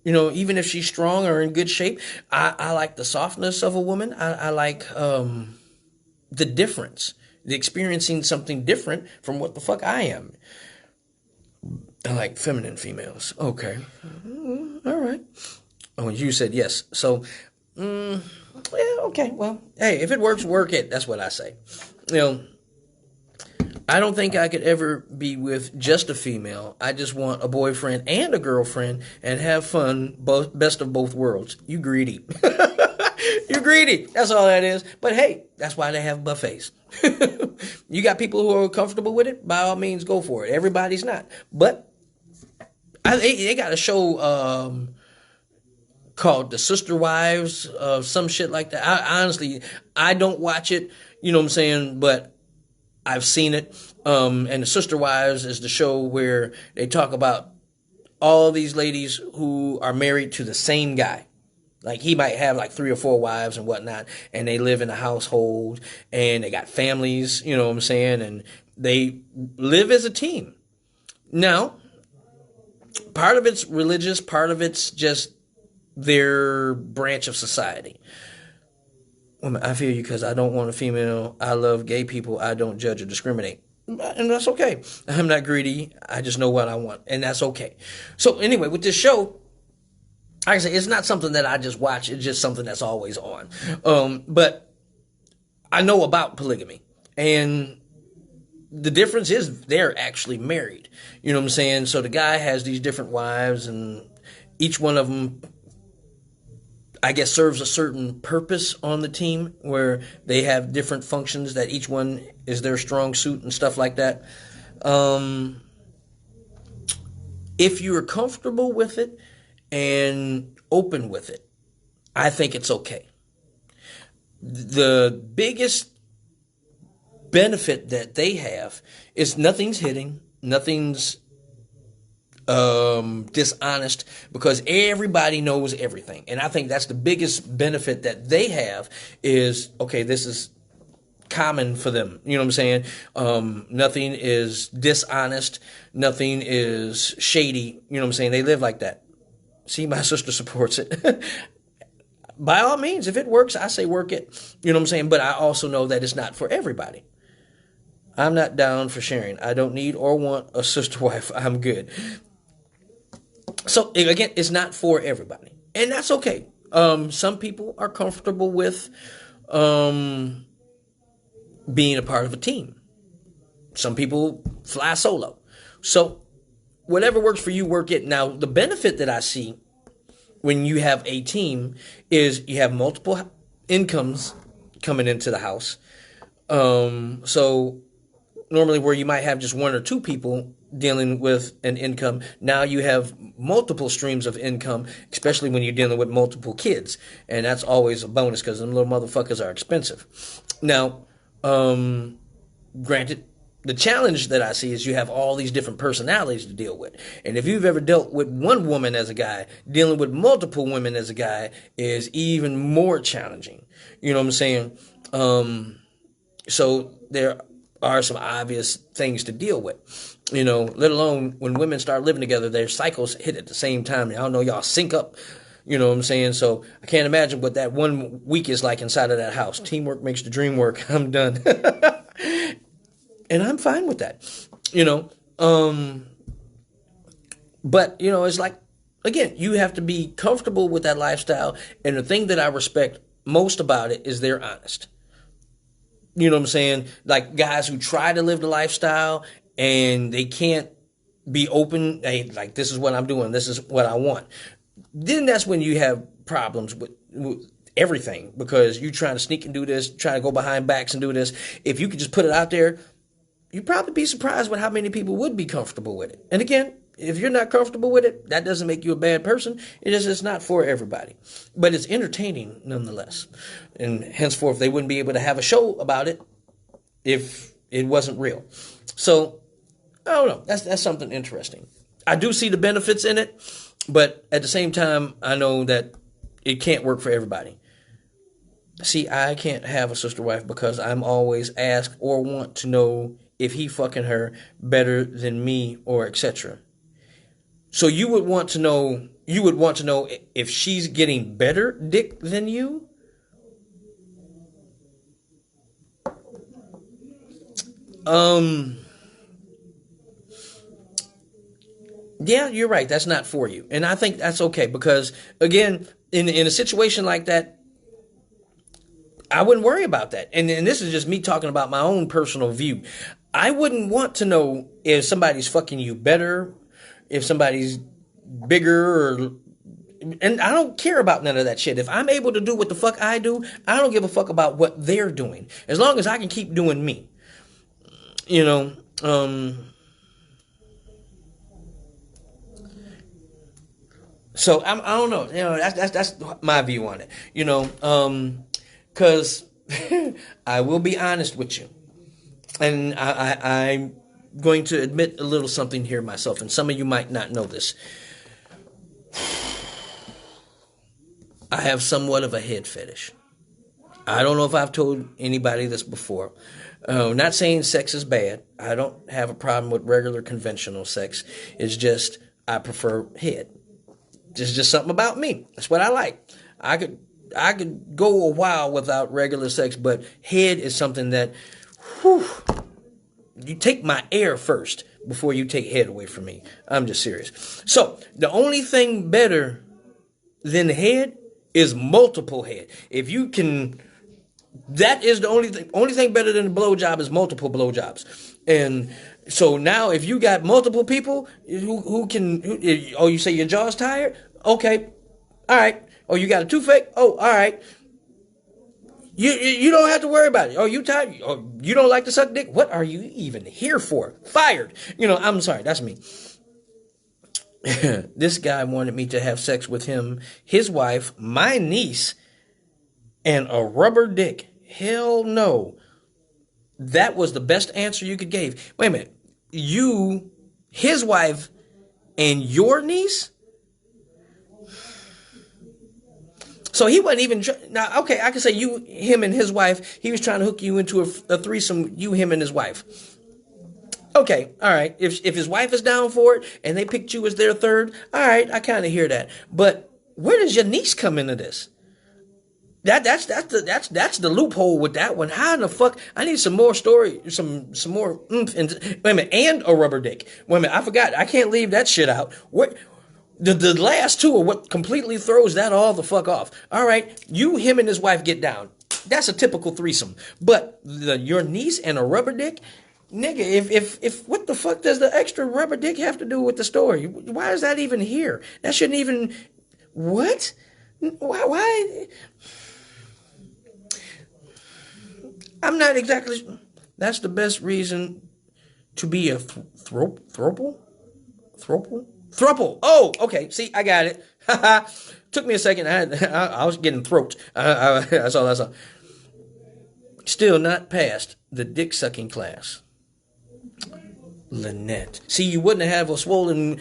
even if she's strong or in good shape. I like the softness of a woman. I like the difference, the experiencing something different from what the fuck I am. I like feminine females. Okay. All right. Oh, you said yes. So, yeah, okay. Well, hey, if it works, work it. That's what I say. I don't think I could ever be with just a female. I just want a boyfriend and a girlfriend and have fun, best of both worlds. You greedy. You're greedy. That's all that is. But hey, that's why they have buffets. You got people who are comfortable with it, by all means, go for it. Everybody's not. But they got a show called The Sister Wives, some shit like that. Honestly, I don't watch it, you know what I'm saying, but I've seen it. And The Sister Wives is the show where they talk about all these ladies who are married to the same guy. Like, he might have like 3 or 4 wives and whatnot, and they live in a household, and they got families, you know what I'm saying, and they live as a team. Now, part of it's religious, part of it's just their branch of society. I feel you, because I don't want a female. I love gay people. I don't judge or discriminate. And that's okay. I'm not greedy. I just know what I want. And that's okay. So anyway, with this show, like I say, it's not something that I just watch. It's just something that's always on. But I know about polygamy. And the difference is they're actually married. You know what I'm saying? So the guy has these different wives, and each one of them, I guess, serves a certain purpose on the team where they have different functions that each one is their strong suit and stuff like that. Um, if you're comfortable with it and open with it, I think it's okay. The biggest benefit that they have is nothing's hitting, nothing's dishonest, because everybody knows everything. And I think that's the biggest benefit that they have is, okay, this is common for them. You know what I'm saying? Nothing is dishonest. Nothing is shady. You know what I'm saying? They live like that. See, my sister supports it. By all means, if it works, I say work it. You know what I'm saying? But I also know that it's not for everybody. I'm not down for sharing. I don't need or want a sister wife. I'm good. So again, it's not for everybody, and that's okay. Some people are comfortable with being a part of a team. Some people fly solo. So whatever works for you, work it. Now, the benefit that I see when you have a team is you have multiple incomes coming into the house. So normally where you might have just one or two people dealing with an income, now you have multiple streams of income, especially when you're dealing with multiple kids. And that's always a bonus because them little motherfuckers are expensive. Now, granted, the challenge that I see is you have all these different personalities to deal with. And if you've ever dealt with one woman as a guy, dealing with multiple women as a guy is even more challenging. You know what I'm saying? So there are some obvious things to deal with, you know, let alone when women start living together, their cycles hit at the same time. I don't know, y'all sync up, you know what I'm saying? So I can't imagine what that 1 week is like inside of that house. Teamwork makes the dream work. I'm done. And I'm fine with that, you know. But, you know, it's like, again, you have to be comfortable with that lifestyle. And the thing that I respect most about it is they're honest. You know what I'm saying? Like guys who try to live the lifestyle and they can't be open. Hey, like, this is what I'm doing. This is what I want. Then that's when you have problems with everything, because you trying to sneak and do this, trying to go behind backs and do this. If you could just put it out there, you'd probably be surprised with how many people would be comfortable with it. And again, if you're not comfortable with it, that doesn't make you a bad person. It's not for everybody. But it's entertaining nonetheless. And henceforth, they wouldn't be able to have a show about it if it wasn't real. So, I don't know. That's something interesting. I do see the benefits in it, but at the same time, I know that it can't work for everybody. See, I can't have a sister wife because I'm always asked or want to know if he fucking her better than me or etc. So you would want to know if she's getting better dick than you? Yeah, you're right. That's not for you. And I think that's okay because, again, in a situation like that, I wouldn't worry about that. And this is just me talking about my own personal view. I wouldn't want to know if somebody's fucking you better, if somebody's bigger, and I don't care about none of that shit. If I'm able to do what the fuck I do, I don't give a fuck about what they're doing. As long as I can keep doing me. You know, so I don't know. You know, that's my view on it. You know, because I will be honest with you, and I'm going to admit a little something here myself, and some of you might not know this. I have somewhat of a head fetish. I don't know if I've told anybody this before. Not saying sex is bad. I don't have a problem with regular conventional sex. It's just I prefer head. It's just something about me. That's what I like. I could go a while without regular sex, but head is something that, whew, you take my air first before you take head away from me. I'm just serious. So the only thing better than head is multiple head. If you can, that is the only thing better than a blowjob is multiple blowjobs. And so now if you got multiple people who you say your jaw's tired? Okay. All right. Oh, you got a toothache? Oh, all right. You don't have to worry about it. Oh, you tired? Oh, you don't like to suck dick? What are you even here for? Fired. I'm sorry. That's me. This guy wanted me to have sex with him, his wife, my niece, and a rubber dick. Hell no. That was the best answer you could give. Wait a minute. You, his wife, and your niece? So he wasn't even now. Okay, I can say you, him, and his wife. He was trying to hook you into a threesome. You, him, and his wife. Okay, all right. If his wife is down for it and they picked you as their third, all right, I kind of hear that. But where does your niece come into this? That's the loophole with that one. How in the fuck? I need some more story, some more oomph. And wait a minute, and a rubber dick. Wait a minute, I forgot. I can't leave that shit out. What? The last two are what completely throws that all the fuck off. All right, you, him, and his wife get down. That's a typical threesome. But your niece and a rubber dick, nigga. If what the fuck does the extra rubber dick have to do with the story? Why is that even here? That shouldn't even. What? Why? I'm not exactly. That's the best reason to be a throuple. Thruple. Oh, okay. See, I got it. Took me a second. I was getting throat. That's all. That's all. Still not passed the dick sucking class. Lynette. See, you wouldn't have a swollen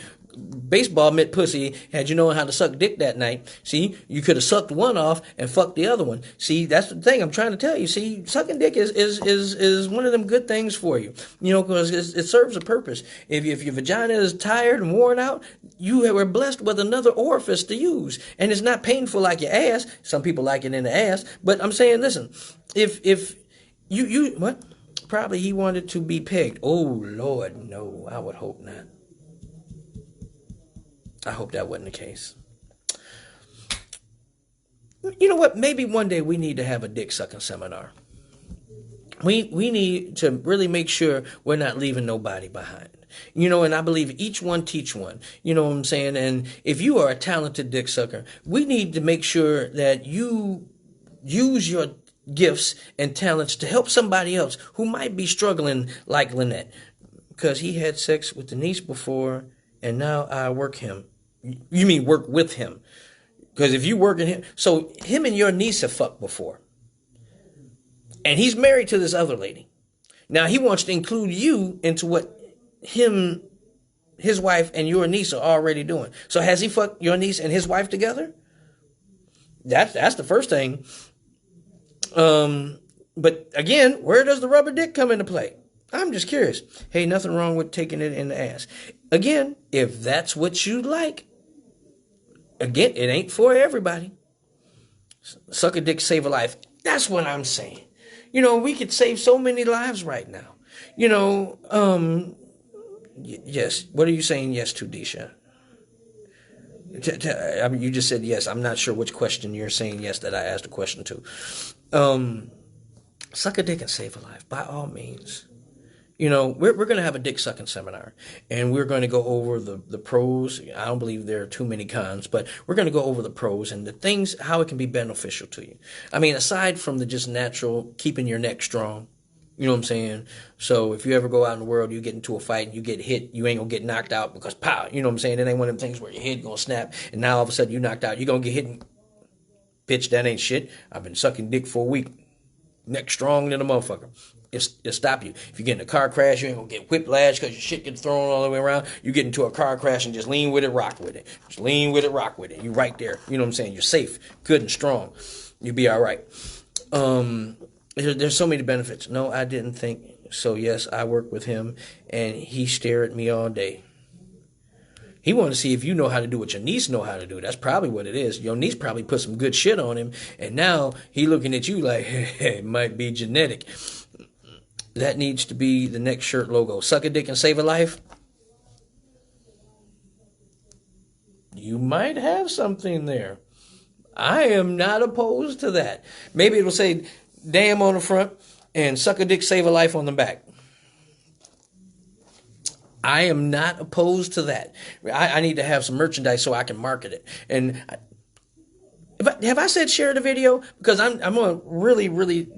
baseball mitt pussy had you known how to suck dick that night. See, you could have sucked one off and fucked the other one. See, that's the thing I'm trying to tell you. See, sucking dick is one of them good things for you. Because it serves a purpose. If your vagina is tired and worn out, you were blessed with another orifice to use, and it's not painful like your ass. Some people like it in the ass, but I'm saying, listen, if you what? Probably he wanted to be pegged. Oh Lord, no, I would hope not. I hope that wasn't the case. You know what? Maybe one day we need to have a dick sucking seminar. We need to really make sure we're not leaving nobody behind. And I believe each one teach one. You know what I'm saying? And if you are a talented dick sucker, we need to make sure that you use your gifts and talents to help somebody else who might be struggling like Lynette. Because he had sex with Denise before, and now I work him. You mean work with him? Because if you work in him, so him and your niece have fucked before, and he's married to this other lady. Now he wants to include you into what his wife, and your niece are already doing. So has he fucked your niece and his wife together? That's the first thing. But again, where does the rubber dick come into play? I'm just curious. Hey, nothing wrong with taking it in the ass. Again, if that's what you like. Again, it ain't for everybody. Suck a dick, save a life. That's what I'm saying. We could save so many lives right now. Yes. What are you saying yes to, Disha? I mean, you just said yes. I'm not sure which question you're saying yes that I asked a question to. Suck a dick and save a life, by all means. We're going to have a dick sucking seminar, and we're going to go over the pros. I don't believe there are too many cons, but we're going to go over the pros and the things, how it can be beneficial to you. I mean, aside from the just natural keeping your neck strong, you know what I'm saying? So if you ever go out in the world, you get into a fight and you get hit, you ain't going to get knocked out because pow, you know what I'm saying? It ain't one of them things where your head going to snap and now all of a sudden you knocked out. You're going to get hit and, bitch, that ain't shit. I've been sucking dick for a week. Neck strong than a motherfucker. It'll stop you. If you get in a car crash, you ain't gonna get whiplash because your shit gets thrown all the way around. You get into a car crash and just lean with it, rock with it. Just lean with it, rock with it. You right there. You know what I'm saying? You're safe, good and strong. You'll be all right. There's so many benefits. No, I didn't think so. Yes, I work with him, and he stare at me all day. He wanted to see if you know how to do what your niece know how to do. That's probably what it is. Your niece probably put some good shit on him, and now he looking at you like, hey, it might be genetic. That needs to be the next shirt logo. Suck a dick and save a life. You might have something there. I am not opposed to that. Maybe it'll say damn on the front and suck a dick, save a life on the back. I am not opposed to that. I need to have some merchandise so I can market it. And Have I said share the video? Because I'm going to really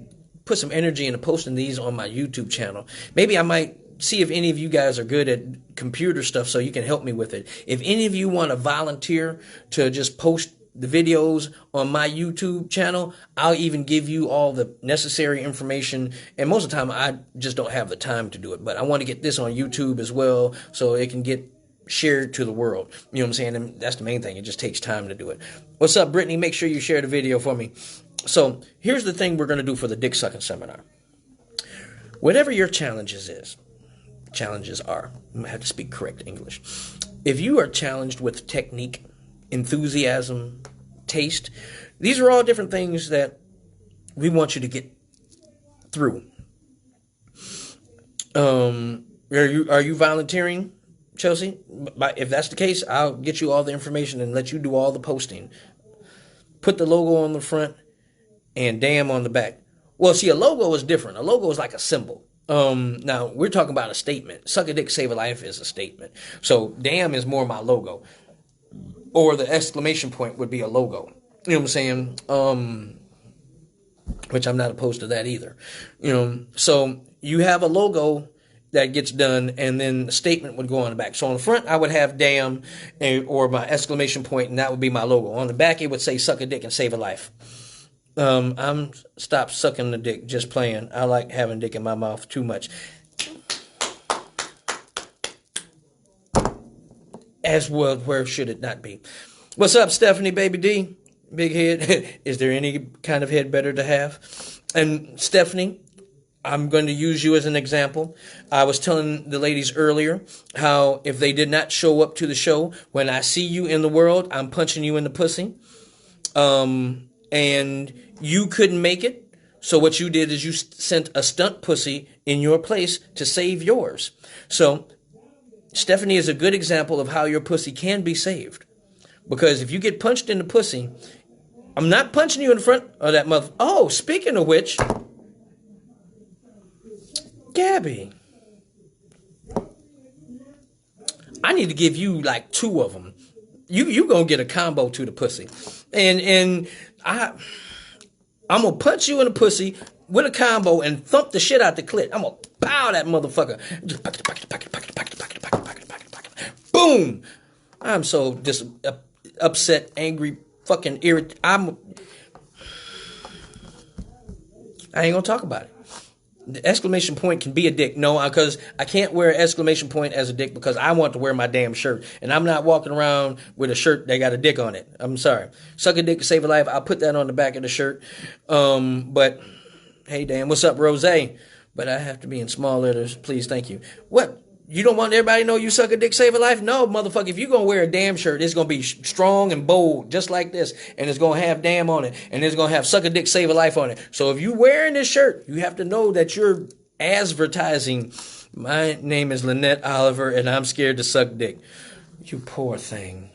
put some energy into posting these on my YouTube channel. Maybe I might see if any of you guys are good at computer stuff so you can help me with it. If any of you want to volunteer to just post the videos on my YouTube channel, I'll even give you all the necessary information. And most of the time, I just don't have the time to do it. But I want to get this on YouTube as well so it can get shared to the world. You know what I'm saying? And that's the main thing. It just takes time to do it. What's up, Brittany? Make sure you share the video for me. So here's the thing we're going to do for the Dick Sucking Seminar. Whatever your challenges are, I'm going to have to speak correct English. If you are challenged with technique, enthusiasm, taste, these are all different things that we want you to get through. Are you volunteering, Chelsea? If that's the case, I'll get you all the information and let you do all the posting. Put the logo on the front and damn on the back. Well, see, a logo is different. A logo is like a symbol. Now we're talking about a statement. Suck a dick, save a life is a statement. So damn is more my logo. Or the exclamation point would be a logo. You know what I'm saying? Which I'm not opposed to that either. You know, so you have a logo that gets done, and then the statement would go on the back. So on the front, I would have damn or my exclamation point, and that would be my logo. On the back, it would say suck a dick and save a life. I'm stop sucking the dick, just playing. I like having dick in my mouth too much. As well, where should it not be? What's up, Stephanie, baby D? Big head. Is there any kind of head better to have? And Stephanie, I'm going to use you as an example. I was telling the ladies earlier how if they did not show up to the show, when I see you in the world, I'm punching you in the pussy. And you couldn't make it. So what you did is you sent a stunt pussy in your place to save yours. So Stephanie is a good example of how your pussy can be saved. Because if you get punched in the pussy, I'm not punching you in the front of that mother. Oh, speaking of which, Gabby, I need to give you like 2 of them. You gonna get a combo to the pussy. And I'm gonna punch you in the pussy with a combo and thump the shit out the clit. I'm gonna pow that motherfucker. Just pocket. Boom! I'm so upset, angry, fucking irritated. I ain't gonna talk about it. The exclamation point can be a dick. No, because I can't wear an exclamation point as a dick because I want to wear my damn shirt. And I'm not walking around with a shirt that got a dick on it. I'm sorry. Suck a dick to save a life. I'll put that on the back of the shirt. But, hey, damn, what's up, Rose? But I have to be in small letters. Please, thank you. What? You don't want everybody to know you suck a dick, save a life? No, motherfucker. If you're going to wear a damn shirt, it's going to be strong and bold, just like this. And it's going to have damn on it. And it's going to have suck a dick, save a life on it. So if you're wearing this shirt, you have to know that you're advertising. My name is Lynette Oliver, and I'm scared to suck dick. You poor thing.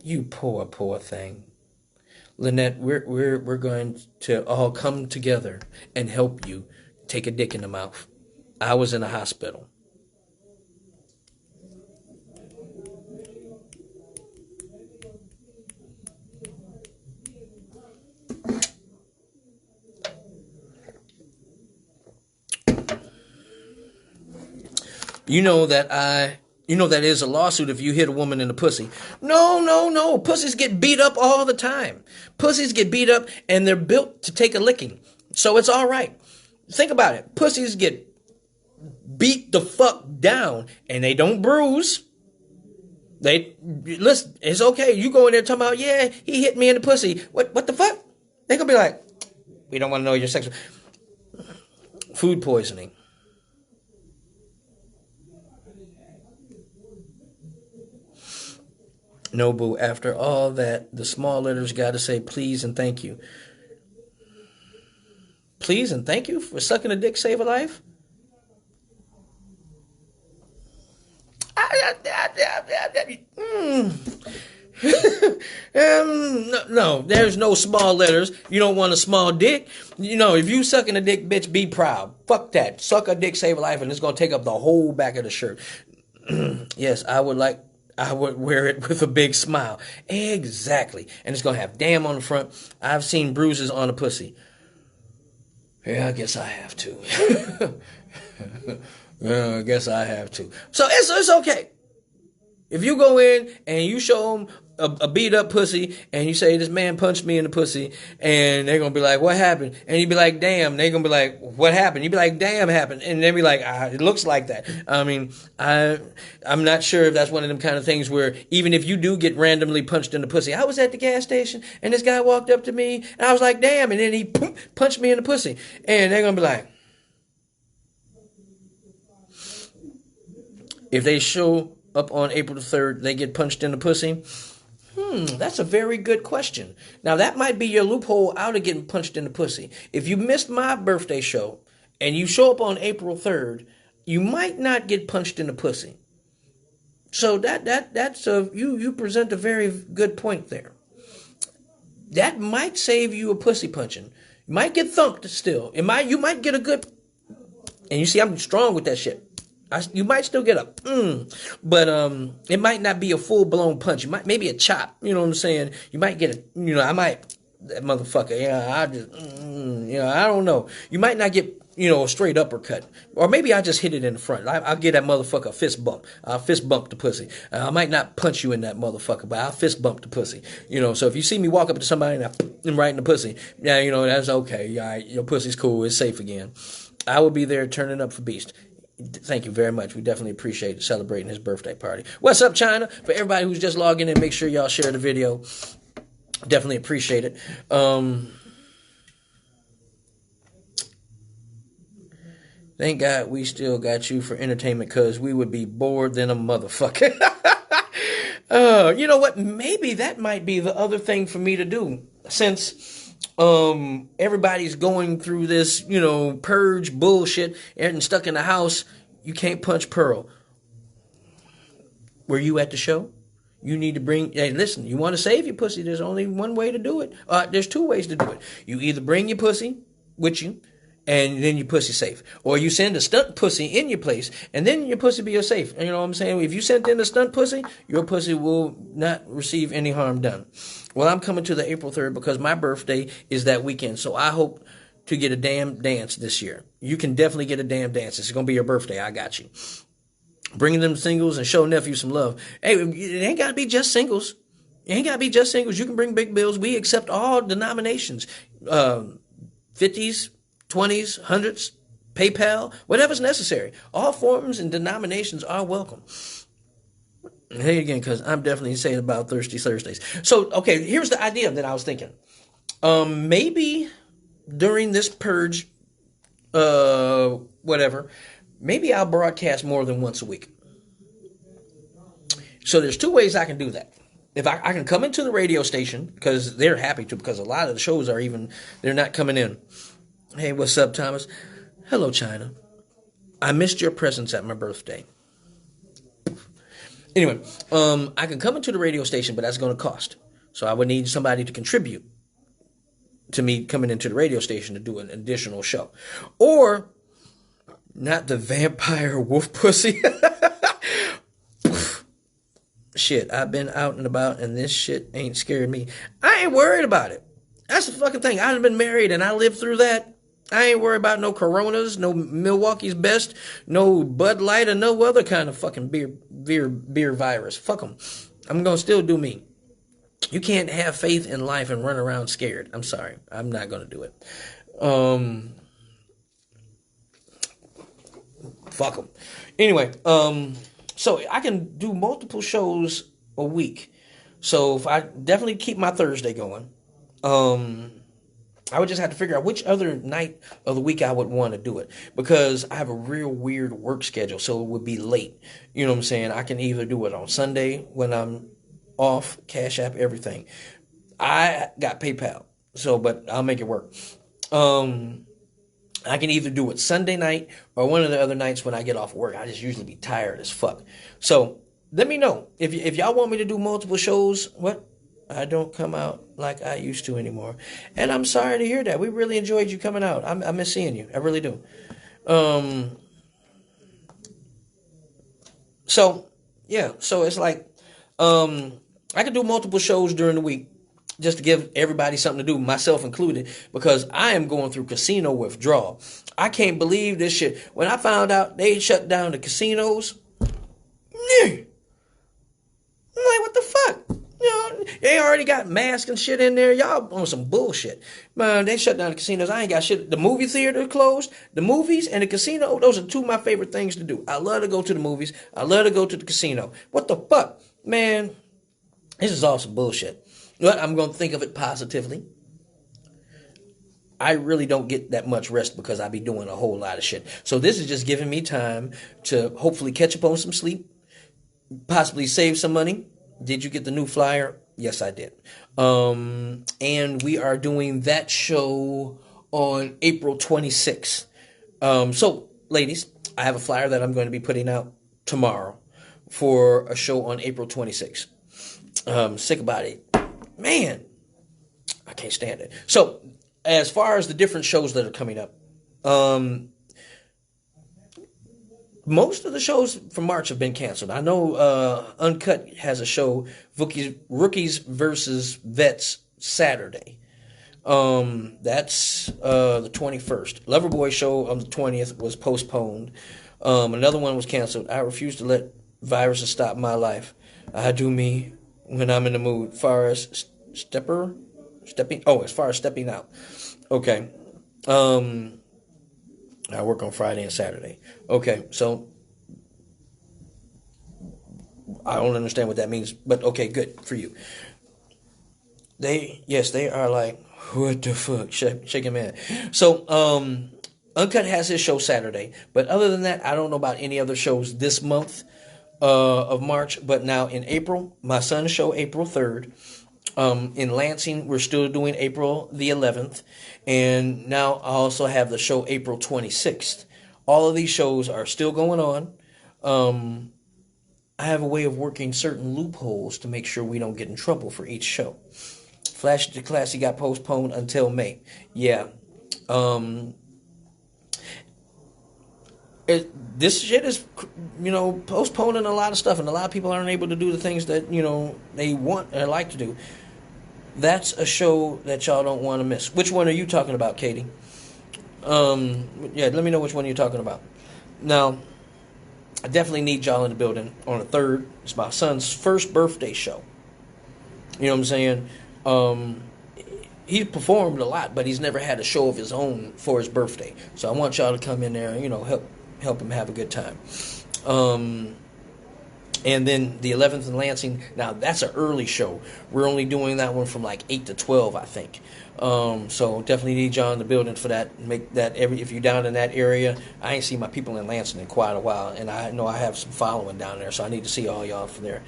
You poor thing. Lynette, we're going to all come together and help you take a dick in the mouth. I was in a hospital. You know that is a lawsuit if you hit a woman in the pussy. No. Pussies get beat up all the time. Pussies get beat up and they're built to take a licking. So it's all right. Think about it. Pussies get beat the fuck down and they don't bruise. Listen, it's okay. You go in there talking about, yeah, he hit me in the pussy. What the fuck? They're going to be like, we don't want to know your sex. Food poisoning. No, boo, after all that, the small letters got to say please and thank you. Please and thank you for sucking a dick, save a life? No, there's no small letters. You don't want a small dick. You know, if you sucking a dick, bitch, be proud. Fuck that. Suck a dick, save a life, and it's going to take up the whole back of the shirt. Yes, I would like I would wear it with a big smile. Exactly. And it's going to have damn on the front. I've seen bruises on a pussy. Yeah, I guess I have to. Yeah, I guess I have to. So it's okay. If you go in and you show them a beat up pussy and you say, this man punched me in the pussy, and they're going to be like, what happened? And you be like, damn. They're going to be like, what happened? You be like, damn, happened. And they'll be like, it looks like that. I mean, I'm not sure if that's one of them kind of things where even if you do get randomly punched in the pussy, I was at the gas station and this guy walked up to me and I was like, damn. And then he punched me in the pussy. And they're going to be like, if they show up on April the 3rd, they get punched in the pussy? That's a very good question. Now, that might be your loophole out of getting punched in the pussy. If you missed my birthday show and you show up on April 3rd, you might not get punched in the pussy. So that's you present a very good point there. That might save you a pussy punching. You might get thumped still. You might get a good, and you see I'm strong with that shit. You might still get a, but it might not be a full blown punch. You might maybe a chop. You know what I'm saying? You might get a, I might that motherfucker. Yeah, I just, I don't know. You might not get a straight uppercut, or maybe I just hit it in the front. I'll get that motherfucker a fist bump. I'll fist bump the pussy. I might not punch you in that motherfucker, but I'll fist bump the pussy. So if you see me walk up to somebody and I put them right in the pussy, yeah, that's okay. Yeah, your pussy's cool. It's safe again. I will be there turning up for Beast. Thank you very much. We definitely appreciate celebrating his birthday party. What's up, China? For everybody who's just logging in, make sure y'all share the video. Definitely appreciate it. Thank God we still got you for entertainment, because we would be bored than a motherfucker. You know what? Maybe that might be the other thing for me to do, since everybody's going through this, purge bullshit and stuck in the house. You can't punch Pearl. Were you at the show? You need to bring, hey, listen, you want to save your pussy, there's only one way to do it. There's two ways to do it. You either bring your pussy with you, and then your pussy safe. Or you send a stunt pussy in your place, and then your pussy be safe. You know what I'm saying? If you sent in a stunt pussy, your pussy will not receive any harm done. Well, I'm coming to the April 3rd because my birthday is that weekend. So I hope to get a damn dance this year. You can definitely get a damn dance. It's going to be your birthday. I got you. Bringing them singles and show nephew some love. Hey, it ain't got to be just singles. It ain't got to be just singles. You can bring big bills. We accept all denominations. 50s, 20s, 100s, PayPal, whatever's necessary. All forms and denominations are welcome. And hey, again, because I'm definitely saying about Thirsty Thursdays. So, okay, here's the idea that I was thinking. Maybe during this purge, whatever, maybe I'll broadcast more than once a week. So there's two ways I can do that. If I can come into the radio station, because they're happy to, because a lot of the shows are they're not coming in. Hey, what's up, Thomas? Hello, China. I missed your presence at my birthday. Anyway, I can come into the radio station, but that's going to cost. So I would need somebody to contribute to me coming into the radio station to do an additional show. Or, not the vampire wolf pussy. Shit, I've been out and about, and this shit ain't scared me. I ain't worried about it. That's the fucking thing. I've been married, and I lived through that. I ain't worried about no Coronas, no Milwaukee's Best, no Bud Light, or no other kind of fucking beer virus. Fuck them. I'm going to still do me. You can't have faith in life and run around scared. I'm sorry. I'm not going to do it. Fuck them. Anyway, so I can do multiple shows a week. So if I definitely keep my Thursday going, I would just have to figure out which other night of the week I would want to do it, because I have a real weird work schedule, so it would be late. You know what I'm saying? I can either do it on Sunday when I'm off, Cash App, everything. I got PayPal, but I'll make it work. I can either do it Sunday night or one of the other nights when I get off work. I just usually be tired as fuck. So let me know if y'all want me to do multiple shows. What? I don't come out like I used to anymore. And I'm sorry to hear that. We really enjoyed you coming out. I miss seeing you. I really do. So, yeah. So it's like, I could do multiple shows during the week just to give everybody something to do, myself included, because I am going through casino withdrawal. I can't believe this shit. When I found out they shut down the casinos, I'm like, what the fuck? You know, they already got masks and shit in there. Y'all on some bullshit. Man, they shut down the casinos. I ain't got shit. The movie theater closed. The movies and the casino, those are two of my favorite things to do. I love to go to the movies. I love to go to the casino. What the fuck? Man, this is all some bullshit. But I'm going to think of it positively. I really don't get that much rest because I be doing a whole lot of shit. So this is just giving me time to hopefully catch up on some sleep, possibly save some money. Did you get the new flyer? Yes, I did. And we are doing that show on April 26th. So, ladies, I have a flyer that I'm going to be putting out tomorrow for a show on April 26th. Sick about it. Man, I can't stand it. So, as far as the different shows that are coming up, most of the shows from March have been canceled. I know Uncut has a show, Rookies versus Vets, Saturday. That's the 21st. Loverboy show on the 20th was postponed. Another one was canceled. I refuse to let viruses stop my life. I do me when I'm in the mood. As far as stepping out. Okay. I work on Friday and Saturday. Okay, so I don't understand what that means, but okay, good for you. They are like, what the fuck? Shaking man. So, Uncut has his show Saturday, but other than that, I don't know about any other shows this month of March, but now in April, my son's show, April 3rd. In Lansing, we're still doing April the 11th. And now I also have the show April 26th. All of these shows are still going on. I have a way of working certain loopholes to make sure we don't get in trouble for each show. Flash to Classy got postponed until May. Yeah. This shit is, postponing a lot of stuff, and a lot of people aren't able to do the things that, they want or like to do. That's a show that y'all don't want to miss. Which one are you talking about, Katie? Let me know which one you're talking about. Now, I definitely need y'all in the building on the 3rd. It's my son's first birthday show. You know what I'm saying? He performed a lot, but he's never had a show of his own for his birthday. So I want y'all to come in there and, help him have a good time. And then the 11th in Lansing. Now, that's an early show. We're only doing that one from like 8 to 12, I think. So definitely need y'all in the building for that. Make that if you're down in that area. I ain't seen my people in Lansing in quite a while, and I know I have some following down there, so I need to see all y'all from there.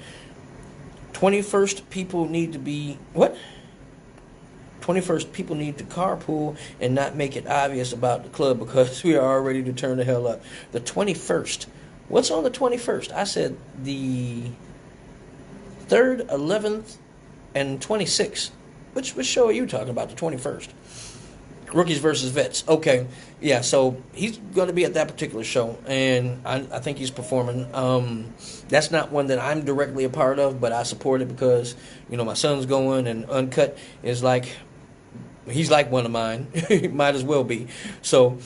21st, people need to be... What? 21st, people need to carpool and not make it obvious about the club because we are all ready to turn the hell up. The 21st. What's on the 21st? I said the 3rd, 11th, and 26th. Which show are you talking about, the 21st? Rookies versus Vets. Okay. Yeah, so he's going to be at that particular show, and I think he's performing. That's not one that I'm directly a part of, but I support it because, my son's going, and Uncut is like... He's like one of mine. He might as well be. So,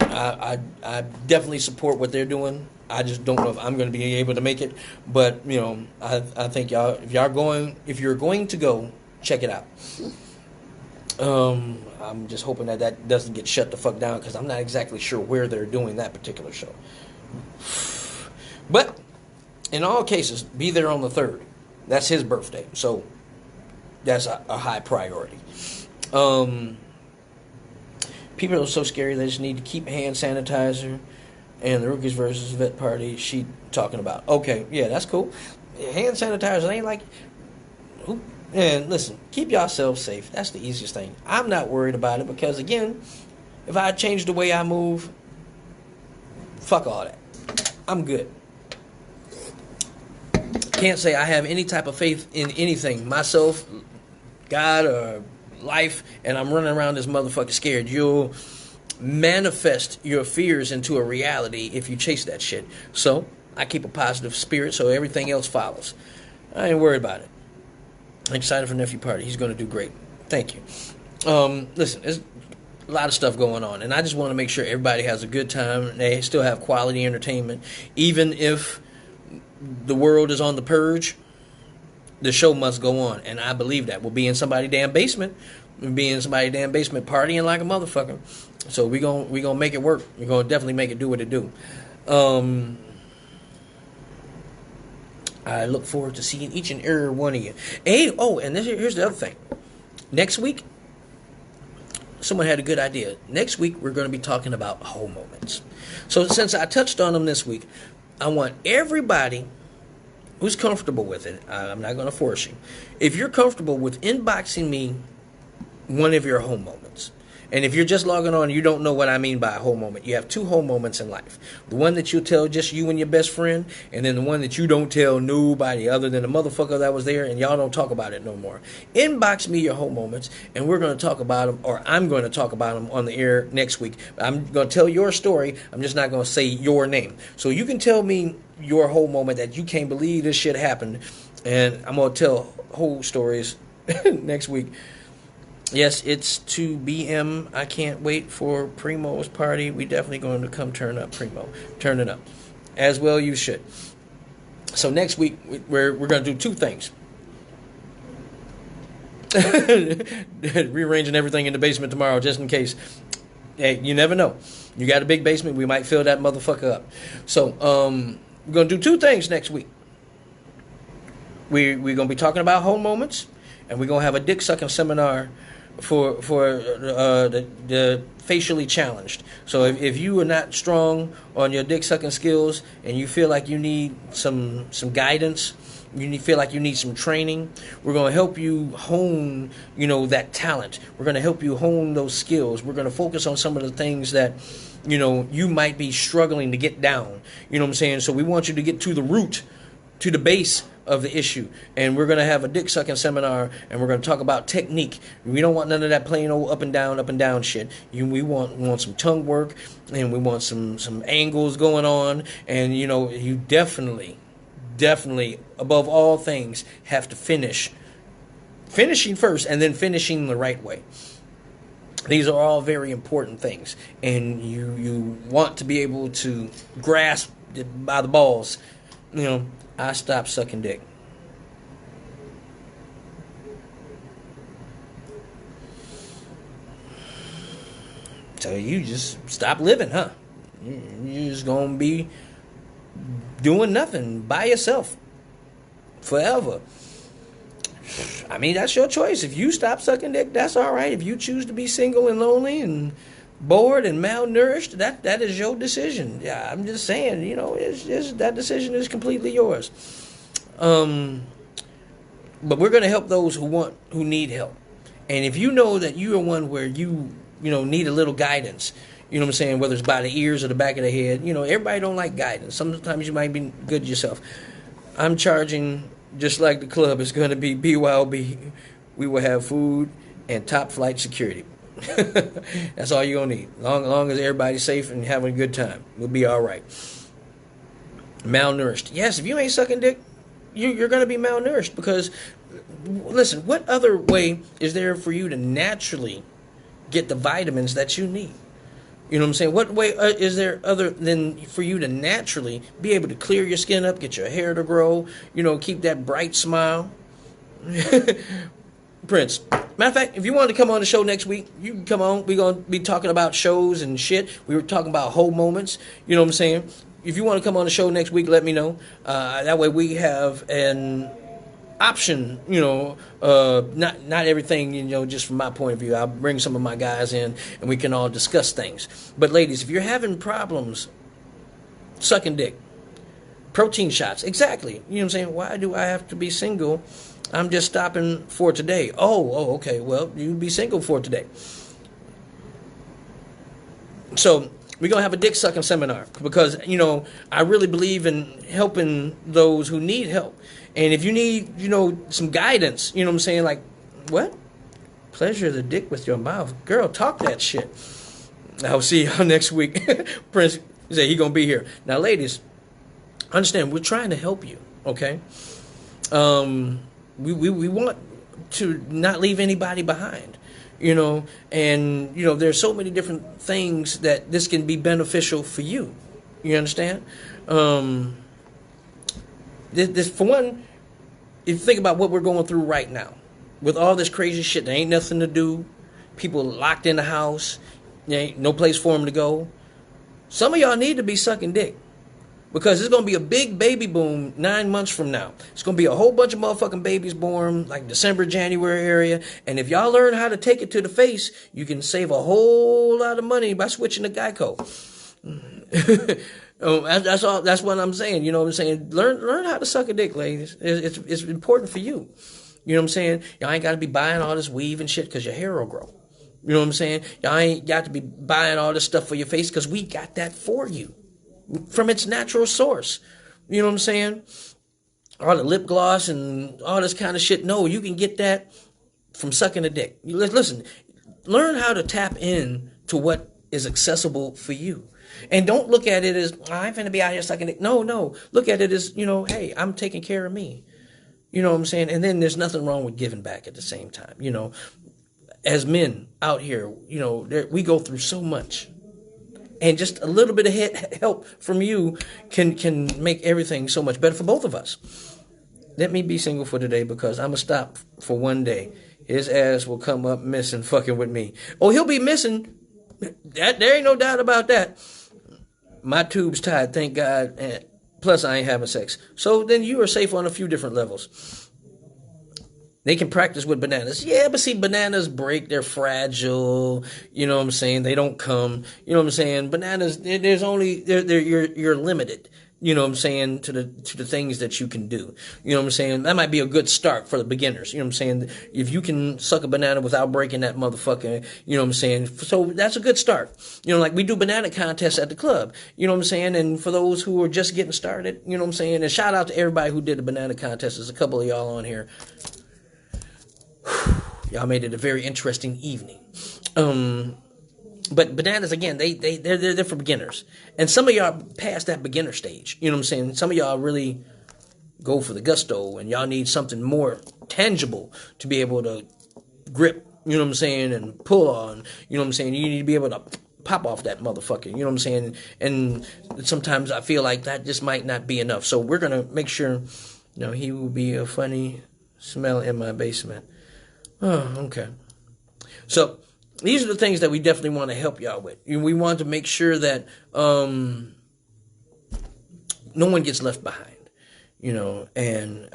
I definitely support what they're doing. I just don't know if I'm going to be able to make it. But, I think y'all, if you're going to go, check it out. I'm just hoping that doesn't get shut the fuck down because I'm not exactly sure where they're doing that particular show. But, in all cases, be there on the 3rd. That's his birthday. So, that's a high priority. People are so scary, they just need to keep hand sanitizer. And the Rookies versus Vet party she talking about. Okay, yeah, that's cool. Hand sanitizer ain't like... And listen, keep yourselves safe. That's the easiest thing. I'm not worried about it because, again, if I change the way I move, fuck all that. I'm good. Can't say I have any type of faith in anything. Myself, God, or life, and I'm running around this motherfucker scared. You'll manifest your fears into a reality if you chase that shit. So, I keep a positive spirit, so everything else follows. I ain't worried about it. I'm excited for nephew party. He's going to do great. Thank you. Listen, there's a lot of stuff going on, and I just want to make sure everybody has a good time and they still have quality entertainment. Even if the world is on the purge, the show must go on, and I believe that. We'll be in somebody's damn basement. We'll be in somebody's damn basement partying like a motherfucker. So we gonna make it work. We're gonna definitely make it do what it do. I look forward to seeing each and every one of you. Hey, and here's the other thing. Next week, someone had a good idea. Next week, we're going to be talking about whole moments. So since I touched on them this week, I want everybody who's comfortable with it, I'm not going to force you. If you're comfortable with inboxing me one of your whole moments, and if you're just logging on, you don't know what I mean by a whole moment. You have two whole moments in life. The one that you tell just you and your best friend, and then the one that you don't tell nobody other than the motherfucker that was there, and y'all don't talk about it no more. Inbox me your whole moments, and we're going to talk about them, or I'm going to talk about them on the air next week. I'm going to tell your story. I'm just not going to say your name. So you can tell me your whole moment that you can't believe this shit happened, and I'm going to tell whole stories next week. Yes, it's 2 b.m. I can't wait for Primo's party. We definitely going to come turn up, Primo. Turn it up. As well you should. So next week, we're going to do two things. Rearranging everything in the basement tomorrow, just in case. Hey, you never know. You got a big basement, we might fill that motherfucker up. So, we're going to do two things next week. We're going to be talking about whole moments, and we're going to have a dick-sucking seminar for the facially challenged. So if you are not strong on your dick sucking skills and you feel like you need some guidance, feel like you need some training, we're going to help you hone that talent. We're going to help you hone those skills. We're going to focus on some of the things that you might be struggling to get down. You know what I'm saying? So we want you to get to the root, to the base of the issue, and we're going to have a dick sucking seminar, and we're going to talk about technique. We don't want none of that plain old up and down shit. We want some tongue work, and we want some angles going on, and you definitely above all things have to finishing first, and then finishing the right way. These are all very important things, and you want to be able to grasp it by the balls. I stopped sucking dick. So you just stop living, huh? You're just gonna be doing nothing by yourself forever. I mean, that's your choice. If you stop sucking dick, that's all right. If you choose to be single and lonely and bored and malnourished, that is your decision. Yeah, I'm just saying, it's that decision is completely yours. But we're going to help those who need help. And if you know that you are one where you need a little guidance, you know what I'm saying, whether it's by the ears or the back of the head, everybody don't like guidance. Sometimes you might be good yourself. I'm charging, just like the club, it's going to be BYOB. We will have food and top flight security. That's all you're going to need. Long as everybody's safe and having a good time, we'll be all right. Malnourished. Yes, if you ain't sucking dick, you're going to be malnourished because, listen, what other way is there for you to naturally get the vitamins that you need? You know what I'm saying? What way is there other than for you to naturally be able to clear your skin up, get your hair to grow, keep that bright smile? Prince. Matter of fact, if you wanted to come on the show next week, you can come on. We're going to be talking about shows and shit. We were talking about whole moments. You know what I'm saying? If you want to come on the show next week, let me know. That way we have an option, not everything, just from my point of view. I'll bring some of my guys in and we can all discuss things. But ladies, if you're having problems sucking dick, protein shots, exactly. You know what I'm saying? Why do I have to be single? I'm just stopping for today. Oh, okay. Well, you be single for today. So we're going to have a dick sucking seminar because, I really believe in helping those who need help. And if you need, some guidance, you know what I'm saying? Like, what? Pleasure the dick with your mouth. Girl, talk that shit. I'll see y'all next week. Prince said he going to be here. Now, ladies, Understand, we're trying to help you, okay? Um, we want to not leave anybody behind, you know, and, you know, there's so many different things that this can be beneficial for you. You understand? Um, this for one, if you think about what we're going through right now, with all this crazy shit, there ain't nothing to do. People locked in the house. There ain't no place for them to go. Some of y'all need to be sucking dick. Because there's going to be a big baby boom 9 months from now. It's going to be a whole bunch of motherfucking babies born, like December, January area. And if y'all learn how to take it to the face, you can save a whole lot of money by switching to Geico. That's all. That's what I'm saying. You know what I'm saying? Learn how to suck a dick, ladies. It's important for you. You know what I'm saying? Y'all ain't got to be buying all this weave and shit because your hair will grow. You know what I'm saying? Y'all ain't got to be buying all this stuff for your face because we got that for you from its natural source. You know what I'm saying? All the lip gloss and all this kind of shit. No, you can get that from sucking a dick. Listen, learn how to tap in to what is accessible for you. And don't look at it as, I ain't finna be out here sucking dick. No. Look at it as, you know, hey, I'm taking care of me. You know what I'm saying? And then there's nothing wrong with giving back at the same time. You know, as men out here, you know, we go through so much. And just a little bit of help from you can make everything so much better for both of us. Let me be single for today because I'm going to stop for one day. His ass will come up missing fucking with me. Oh, he'll be missing. There ain't no doubt about that. My tube's tied, thank God. And plus, I ain't having sex. So then you are safe on a few different levels. They can practice with bananas. Yeah, but see, bananas break. They're fragile. You know what I'm saying? They don't come. You know what I'm saying? Bananas, there's only, you're limited. You know what I'm saying? To the things that you can do. You know what I'm saying? That might be a good start for the beginners. You know what I'm saying? If you can suck a banana without breaking that motherfucker, you know what I'm saying? So that's a good start. You know, like we do banana contests at the club. You know what I'm saying? And for those who are just getting started, you know what I'm saying? And shout out to everybody who did the banana contest. There's a couple of y'all on here. Y'all made it a very interesting evening. But bananas, again, they're for beginners. And some of y'all past that beginner stage. You know what I'm saying? Some of y'all really go for the gusto and y'all need something more tangible to be able to grip, you know what I'm saying, and pull on. You know what I'm saying? You need to be able to pop off that motherfucker. You know what I'm saying? And sometimes I feel like that just might not be enough. So we're going to make sure, you know, he will be a funny smell in my basement. Oh, okay. So these are the things that we definitely want to help y'all with. We want to make sure that no one gets left behind, you know, and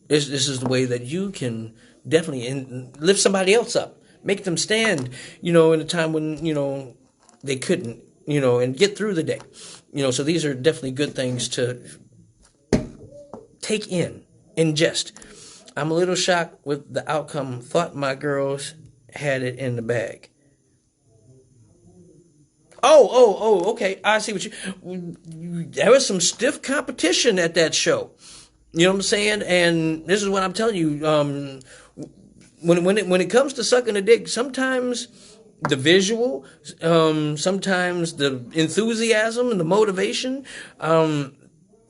this is the way that you can definitely lift somebody else up, make them stand, you know, in a time when, you know, they couldn't, you know, and get through the day. You know, so these are definitely good things to take in, ingest. I'm a little shocked with the outcome. Thought my girls had it in the bag. Oh, okay. I see what there was some stiff competition at that show. You know what I'm saying? And this is what I'm telling you. When it comes to sucking a dick, sometimes the visual, sometimes the enthusiasm and the motivation,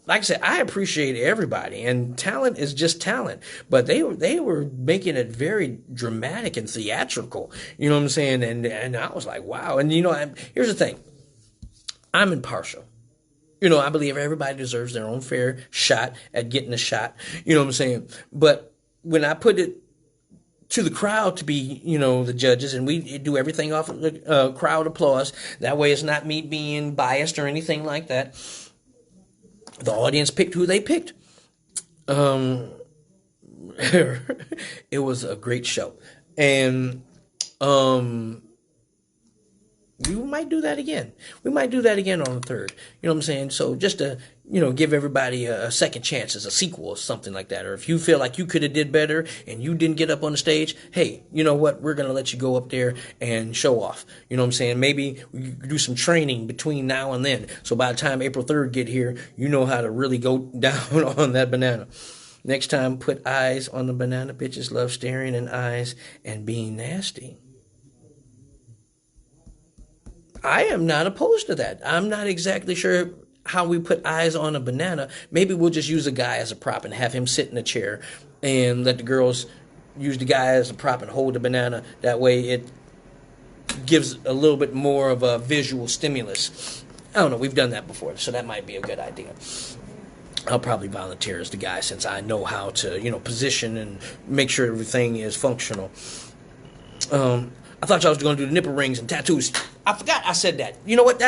like I said, I appreciate everybody, and talent is just talent. But they were making it very dramatic and theatrical. You know what I'm saying? And I was like, wow. And you know, here's the thing. I'm impartial. You know, I believe everybody deserves their own fair shot at getting a shot. You know what I'm saying? But when I put it to the crowd to be, you know, the judges, and we do everything off of the crowd applause. That way, it's not me being biased or anything like that. The audience picked who they picked. It was a great show. And we might do that again. We might do that again on the 3rd. You know what I'm saying? So just to, you know, give everybody a second chance as a sequel or something like that. Or if you feel like you could have did better and you didn't get up on the stage, hey, you know what? We're going to let you go up there and show off. You know what I'm saying? Maybe we do some training between now and then. So by the time April 3rd get here, you know how to really go down on that banana. Next time, put eyes on the banana. Bitches love staring in eyes and being nasty. I am not opposed to that. I'm not exactly sure how we put eyes on a banana, maybe we'll just use a guy as a prop and have him sit in a chair and let the girls use the guy as a prop and hold the banana. That way it gives a little bit more of a visual stimulus. I don't know, we've done that before, so that might be a good idea. I'll probably volunteer as the guy since I know how to, position and make sure everything is functional. I thought y'all was going to do the nipple rings and tattoos. I forgot I said that. You know what?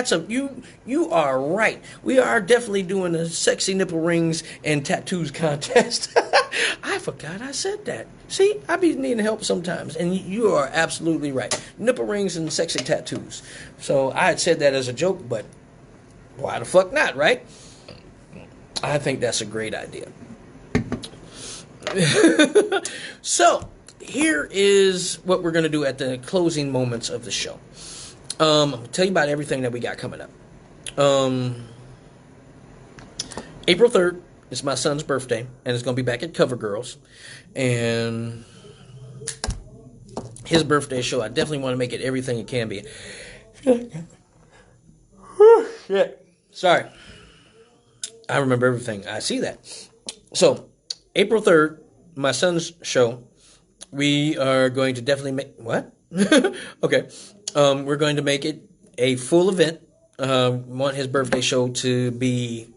You are right. We are definitely doing a sexy nipple rings and tattoos contest. I forgot I said that. See, I be needing help sometimes, and you are absolutely right. Nipple rings and sexy tattoos. So I had said that as a joke, but why the fuck not, right? I think that's a great idea. So, here is what we're going to do at the closing moments of the show. I'm going to tell you about everything that we got coming up. April 3rd is my son's birthday, and it's going to be back at CoverGirls. And his birthday show, I definitely want to make it everything it can be. Shit. Sorry. I remember everything. I see that. So, April 3rd, my son's show, we are going to definitely make... What? Okay. We're going to make it a full event. Want his birthday show to be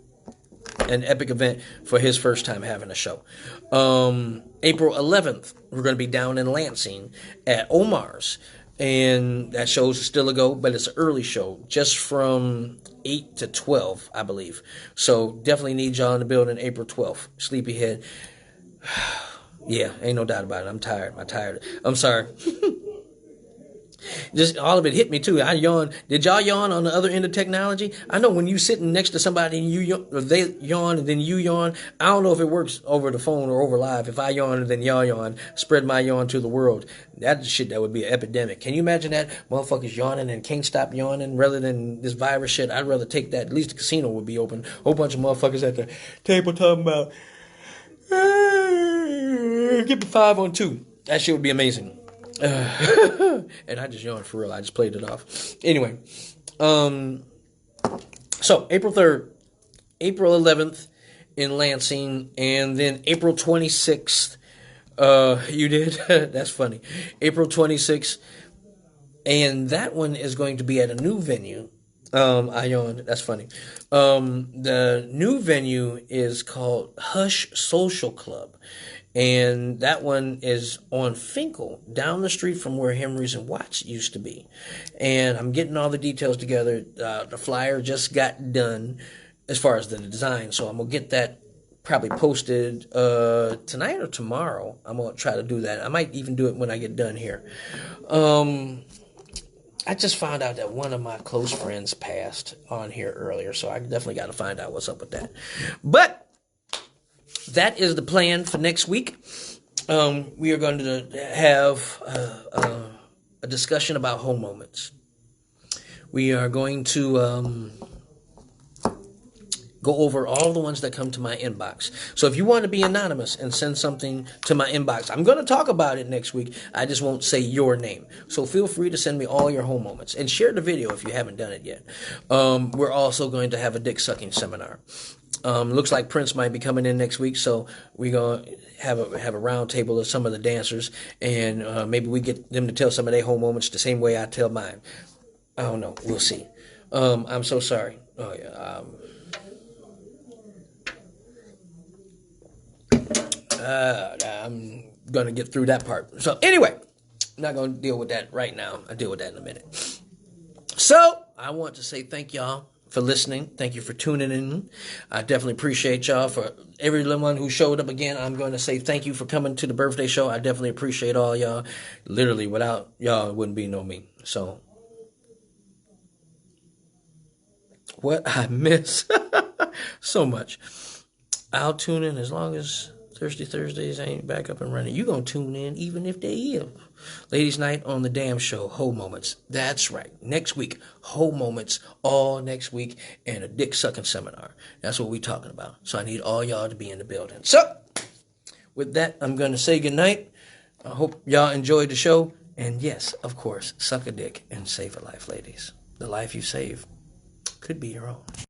an epic event for his first time having a show. April 11th, we're going to be down in Lansing at Omar's. And that show's still a go, but it's an early show, just from 8 to 12, I believe. So definitely need y'all in the building April 12th. Sleepyhead. Yeah, ain't no doubt about it. I'm tired. I'm sorry. Just all of it hit me too. I yawned. Did y'all yawn on the other end of technology? I know when you sitting next to somebody and you yawn, or they yawn and then you yawn. I don't know if it works over the phone or over live. If I yawn and then y'all yawn, spread my yawn to the world. That's shit that would be an epidemic. Can you imagine that? Motherfuckers yawning and can't stop yawning rather than this virus shit. I'd rather take that. At least the casino would be open. A whole bunch of motherfuckers at the table talking about, give me 5 on 2. That shit would be amazing. And I just yawned for real. I just played it off. Anyway, so April 3rd, April 11th in Lansing, and then April 26th. You did? That's funny. April 26th, and that one is going to be at a new venue. I yawned. That's funny. The new venue is called Hush Social Club. And that one is on Finkel, down the street from where Henry's and Watts used to be. And I'm getting all the details together. The flyer just got done as far as the design. So I'm going to get that probably posted tonight or tomorrow. I'm going to try to do that. I might even do it when I get done here. I just found out that one of my close friends passed on here earlier. So I definitely got to find out what's up with that. But that is the plan for next week. We are going to have a discussion about home moments. We are going to go over all the ones that come to my inbox. So if you want to be anonymous and send something to my inbox, I'm going to talk about it next week. I just won't say your name. So feel free to send me all your home moments. And share the video if you haven't done it yet. We're also going to have a dick sucking seminar. Looks like Prince might be coming in next week, so we're going to have a round table of some of the dancers, and maybe we get them to tell some of their home moments the same way I tell mine. I don't know. We'll see. I'm so sorry. Oh, yeah. I'm going to get through that part. So, anyway, I'm not going to deal with that right now. I'll deal with that in a minute. So, I want to say thank y'all for listening. Thank you for tuning in. I definitely appreciate y'all. For everyone who showed up again, I'm going to say thank you for coming to the birthday show. I definitely appreciate all y'all. Literally, without y'all, it wouldn't be no me. So, what I miss so much. I'll tune in as long as Thirsty Thursdays ain't back up and running. You gonna tune in even if they is. Ladies' night on the damn show. Whole moments. That's right. Next week. Whole moments. All next week. And a dick sucking seminar. That's what we talking about. So I need all y'all to be in the building. So, with that, I'm gonna say goodnight. I hope y'all enjoyed the show. And yes, of course, suck a dick and save a life, ladies. The life you save could be your own.